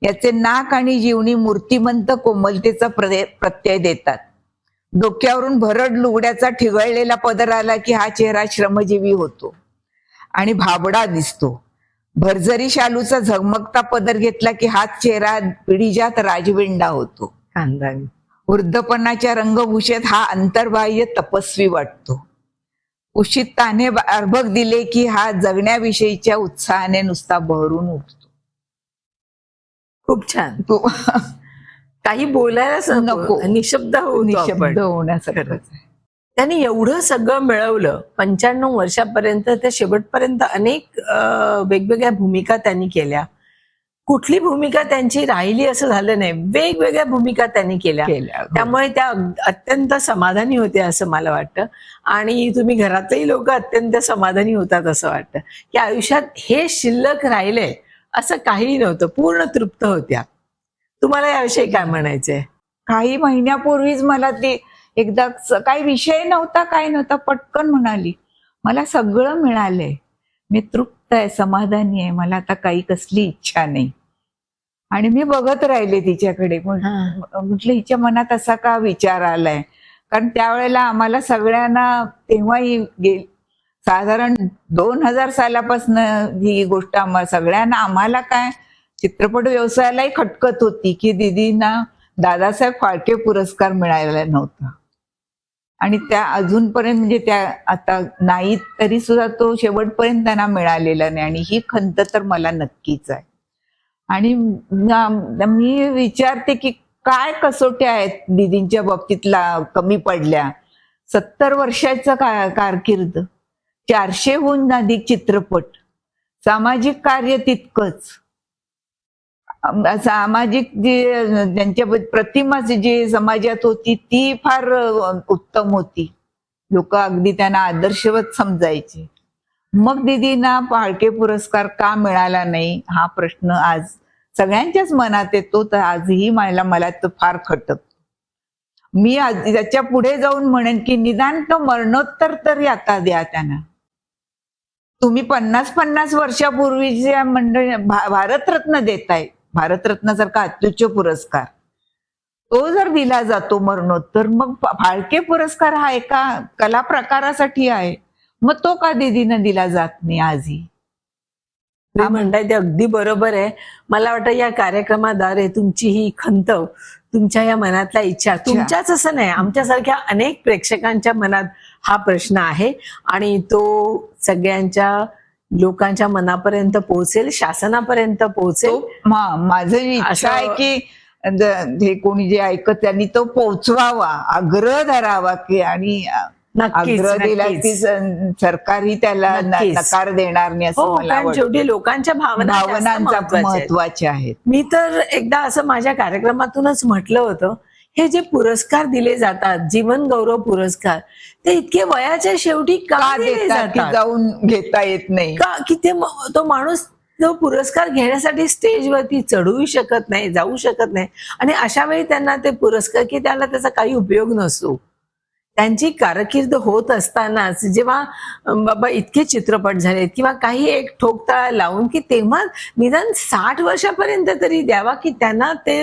याचे नाक आणि जीवनी मूर्तिमंत कोमलतेचा प्रत्यय देतात. डोक्यावरून भरड लुगड्याचा ठिगळलेला पदर आला की हा चेहरा श्रमजीवी होतो आणि भाबडा दिसतो. भरजरी शालूचा झगमगता पदर घेतला की हाच चेहरा पिढीजात राजविंडा होतो. खानदानी. वृद्धपणाच्या रंगभूषेत हा अंतर्बाह्य तपस्वी वाटतो. उशीत ताने अर्भक दिले की हा जगण्याविषयीच्या उत्साहाने नुसता बहरून उठतो. खूप छान. काही बोलायलाच नको, निशब्द होण्यासारखं. त्यांनी एवढं सगळं मिळवलं. 95 वर्षापर्यंत ते शेवटपर्यंत अनेक वेगवेगळ्या भूमिका त्यांनी केल्या. कुठली भूमिका त्यांची राहिली असं झालं नाही, वेगवेगळ्या भूमिका त्यांनी केल्या. त्यामुळे त्या अत्यंत समाधानी होत्या असं मला वाटतं. आणि तुम्ही घरातही लोक अत्यंत समाधानी होतात असं वाटतं की आयुष्यात हे शिल्लक राहिले असं काही नव्हतं, पूर्ण तृप्त होत्या. तुम्हाला याविषयी काय म्हणायचंय? काही महिन्यापूर्वीच मला ती एकदा काही विषय नव्हता, काय नव्हता, पटकन म्हणाली मला सगळं मिळालंय, मी तृप्त आहे, समाधानी आहे, मला आता काही कसली इच्छा नाही. आणि मी बघत राहिले तिच्याकडे. म्हटलं हिच्या मनात असा का विचार आलाय. कारण त्यावेळेला आम्हाला सगळ्यांना तेव्हाही साधारण 2000 सालापासून ही गोष्ट आम्हाला काय चित्रपट व्यवसायालाही खटकत होती की दीदींना दादासाहेब फाळके पुरस्कार मिळालेला नव्हता. आणि त्या अजूनपर्यंत म्हणजे त्या आता नाही तरी सुद्धा तो शेवटपर्यंत त्यांना मिळालेला नाही. आणि ही खंत तर मला नक्कीच आहे. आणि मी विचारते की काय कसोट्या आहेत दीदींच्या बाबतीतला कमी पडल्या. 70 वर्षाचा कारकीर्द, 400हून अधिक चित्रपट, सामाजिक कार्य तितकंच. सामाजिक जे त्यांच्या प्रतिमा जी समाजात होती ती फार उत्तम होती. लोक अगदी त्यांना आदर्शवत समजायचे. मग दीदींना फाळके पुरस्कार का मिळाला नाही हा प्रश्न आज सगळ्यांच्याच मनात येतो. तर आजही मला तो फार खटकतो. मी त्याच्या पुढे जाऊन म्हणेन की निदान तो मरणोत्तर तरी आता द्या त्यांना. तुम्ही 50 वर्षापूर्वीच्या मंडळी भारतरत्न देताय, भारतरत्न सारखा अत्युच्च पुरस्कार, तो जर दिला जातो मरणोत्तर, मग फाळके पुरस्कार हा एका कला प्रकारासाठी आहे, मग तो का दीदीनं दिला जात नाही आजही. म्हणताय ते अगदी बरोबर आहे. मला वाटतं या कार्यक्रमाद्वारे तुमची ही खंत, तुमच्या या मनातल्या इच्छा, तुमच्याच असं नाही आमच्यासारख्या अनेक प्रेक्षकांच्या मनात हा प्रश्न आहे आणि तो सगळ्यांच्या लोकांच्या मनापर्यंत पोहोचेल, शासनापर्यंत पोहोचेल. माझं इच्छा आहे की हे कोणी जे ऐकत त्यांनी तो पोहोचवावा, आग्रह धरावा की, आणि आग्रह दिला की सरकारही त्याला नकार देणार नाही असं मला वाटतं. शेवटी लोकांच्या भावनांचा महत्वाच्या आहेत. मी तर एकदा असं माझ्या कार्यक्रमातूनच म्हटलं होतं, हे जे पुरस्कार दिले जातात, जीवन गौरव पुरस्कार, ते इतके वयाच्या शेवटी का दिले जातात, जाऊन घेता येत नाही का? की तो माणूस तो पुरस्कार घेण्यासाठी स्टेजवरती चढू शकत नाही, जाऊ शकत नाही. आणि अशा वेळी त्यांना ते पुरस्कार की त्याला त्याचा काही उपयोग नसतो. त्यांची कारकीर्द होत असतानाच जेव्हा बाबा इतके चित्रपट झालेत किंवा काही एक ठोकताळा लावून की तेव्हा निदान 60 वर्षापर्यंत तरी द्यावा की त्यांना ते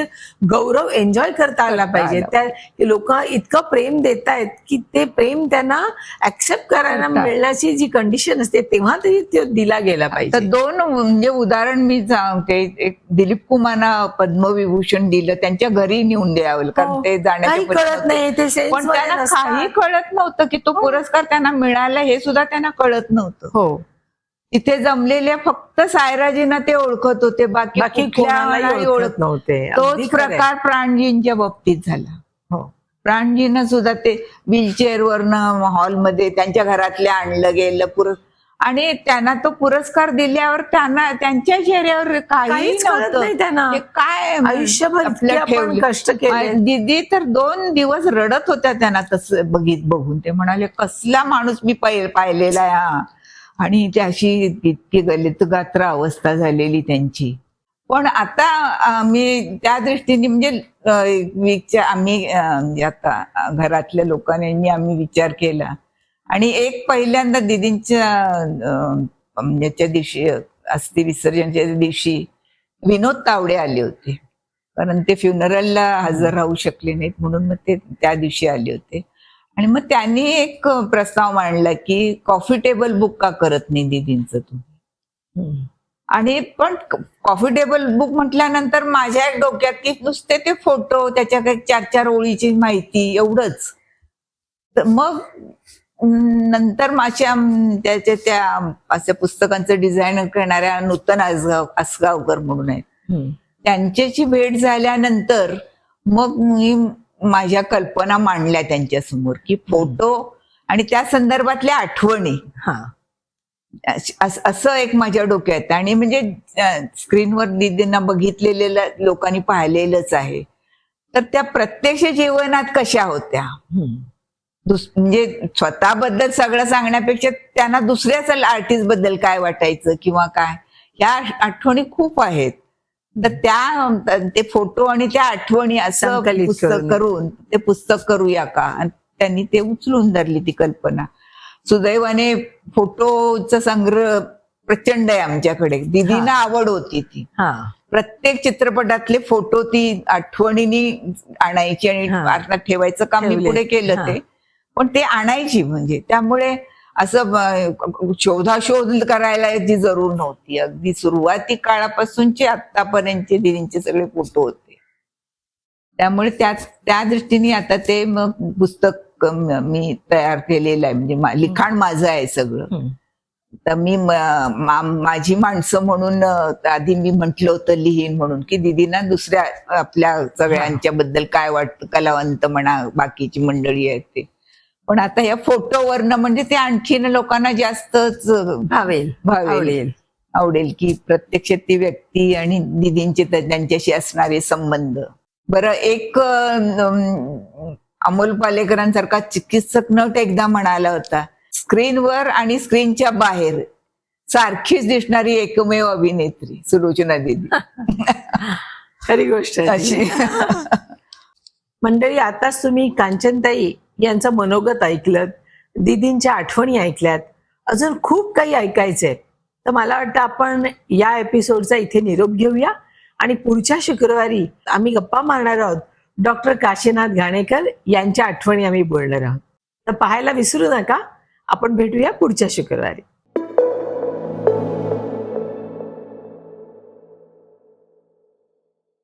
गौरव एन्जॉय करता आला पाहिजे. त्या लोक इतकं प्रेम देत आहेत की ते प्रेम त्यांना ऍक्सेप्ट करायला मिळण्याची जी कंडिशन असते तेव्हा तरी ते दिला गेला पाहिजे. तर 2 म्हणजे उदाहरण मी सांगते. एक दिलीप कुमारना पद्मविभूषण दिलं, त्यांच्या घरी नेऊन द्यावं कारण ते काही कळत नाही ते पण त्यांना काही कळत नव्हतं की तो पुरस्कार त्यांना मिळाला हे सुद्धा त्यांना कळत नव्हतं. हो, तिथे जमलेल्या फक्त सायराजींना ते ओळखत होते, बाकी कोणालाही ओळखत नव्हते. तोच प्रकार प्राणजींच्या बाबतीत झाला. हो, प्राणजीनं सुद्धा ते व्हीलचेअर वरनं हॉलमध्ये त्यांच्या घरातल्या आणलं गेलं आणि त्यांना तो पुरस्कार दिल्यावर त्यांना त्यांच्या चेहऱ्यावर काही कळत नाही त्यांना. काय आयुष्यभर आपण कष्ट केले. दीदी तर 2 दिवस रडत होत्या त्यांना तसं बघून. ते म्हणाले कसला माणूस मी पाहिलेला आहे. आणि त्याशी इतकी गलित गात्र अवस्था झालेली त्यांची. पण आता आम्ही त्या दृष्टीने म्हणजे आम्ही आता घरातल्या लोकांनी आम्ही विचार केला आणि एक पहिल्यांदा दीदींच्या याच्या दिवशी अस्थि विसर्जनच्या दिवशी विनोद तावडे आले होते कारण ते फ्युनरलला हजर राहू शकले नाहीत म्हणून मग ते त्या दिवशी आले होते. आणि मग त्यांनी एक प्रस्ताव मांडला की कॉफी टेबल बुक का करत नाही दीदींचं तुम्ही. आणि पण कॉफी टेबल बुक म्हटल्यानंतर माझ्या एक डोक्यात की नुसते ते फोटो त्याच्या काही 4-4 ओळीची माहिती एवढंच. मग नंतर माझ्या त्या अशा पुस्तकांचं डिझाईन करणाऱ्या नूतन आसगावकर म्हणून आहेत, त्यांच्याशी भेट झाल्यानंतर मग मी माझ्या कल्पना मांडल्या त्यांच्या समोर की फोटो आणि त्या संदर्भातल्या आठवणी असं एक माझ्या डोक्यात. आणि म्हणजे स्क्रीनवर दीदींना बघितलेले लोकांनी पाहिलेलंच आहे, तर त्या प्रत्यक्ष जीवनात कशा होत्या म्हणजे स्वतःबद्दल सगळं सांगण्यापेक्षा त्यांना दुसऱ्याच आर्टिस्ट बद्दल काय वाटायचं किंवा काय ह्या आठवणी खूप आहेत. तर ते फोटो आणि त्या आठवणी असं पुस्तक करून ते पुस्तक करूया का. आणि त्यांनी ते उचलून धरली ती कल्पना. सुदैवाने फोटोचा संग्रह प्रचंड आहे आमच्याकडे. दीदींना आवड होती ती प्रत्येक चित्रपटातले फोटो ती आठवणीने आणायची आणि भारतात ठेवायचं काम मी पुढे केलं ते. पण ते आणायची म्हणजे त्यामुळे असं शोधाशोध करायला जी जरूर नव्हती. अगदी सुरुवाती काळापासूनचे आतापर्यंतचे दीदींचे सगळे फोटो होते. त्यामुळे त्या दृष्टीने आता ते मग पुस्तक मी तयार केलेलं आहे. म्हणजे लिखाण माझं आहे सगळं. तर मी माझी माणसं म्हणून आधी मी म्हंटल होतं लिहीन म्हणून की दीदींना दुसऱ्या आपल्या सगळ्यांच्या बद्दल काय वाटतं, कलावंत म्हणा बाकीची मंडळी आहेत ते. पण आता या फोटोवरनं म्हणजे ते आणखीन लोकांना जास्तच आवडेल की प्रत्यक्ष ती व्यक्ती आणि दीदींचे त्यांच्याशी असणारे संबंध. बरं, एक अमोल पालेकरांसारखा चिकित्सक नट एकदा म्हणाला होता, स्क्रीनवर आणि स्क्रीनच्या बाहेर सारखीच दिसणारी एकमेव अभिनेत्री सुलोचना दीदी. खरी गोष्ट अशी. मंडळी, आताच तुम्ही कांचनताई यांचं मनोगत ऐकलं, दीदींच्या आठवणी ऐकल्यात. अजून खूप काही ऐकायचंय. तर मला वाटतं आपण या एपिसोडचा इथे निरोप घेऊया आणि पुढच्या शुक्रवारी आम्ही गप्पा मारणार आहोत डॉक्टर काशीनाथ घाणेकर यांच्या आठवणी आम्ही बोलणार आहोत. तर पाहायला विसरू नका. आपण भेटूया पुढच्या शुक्रवारी.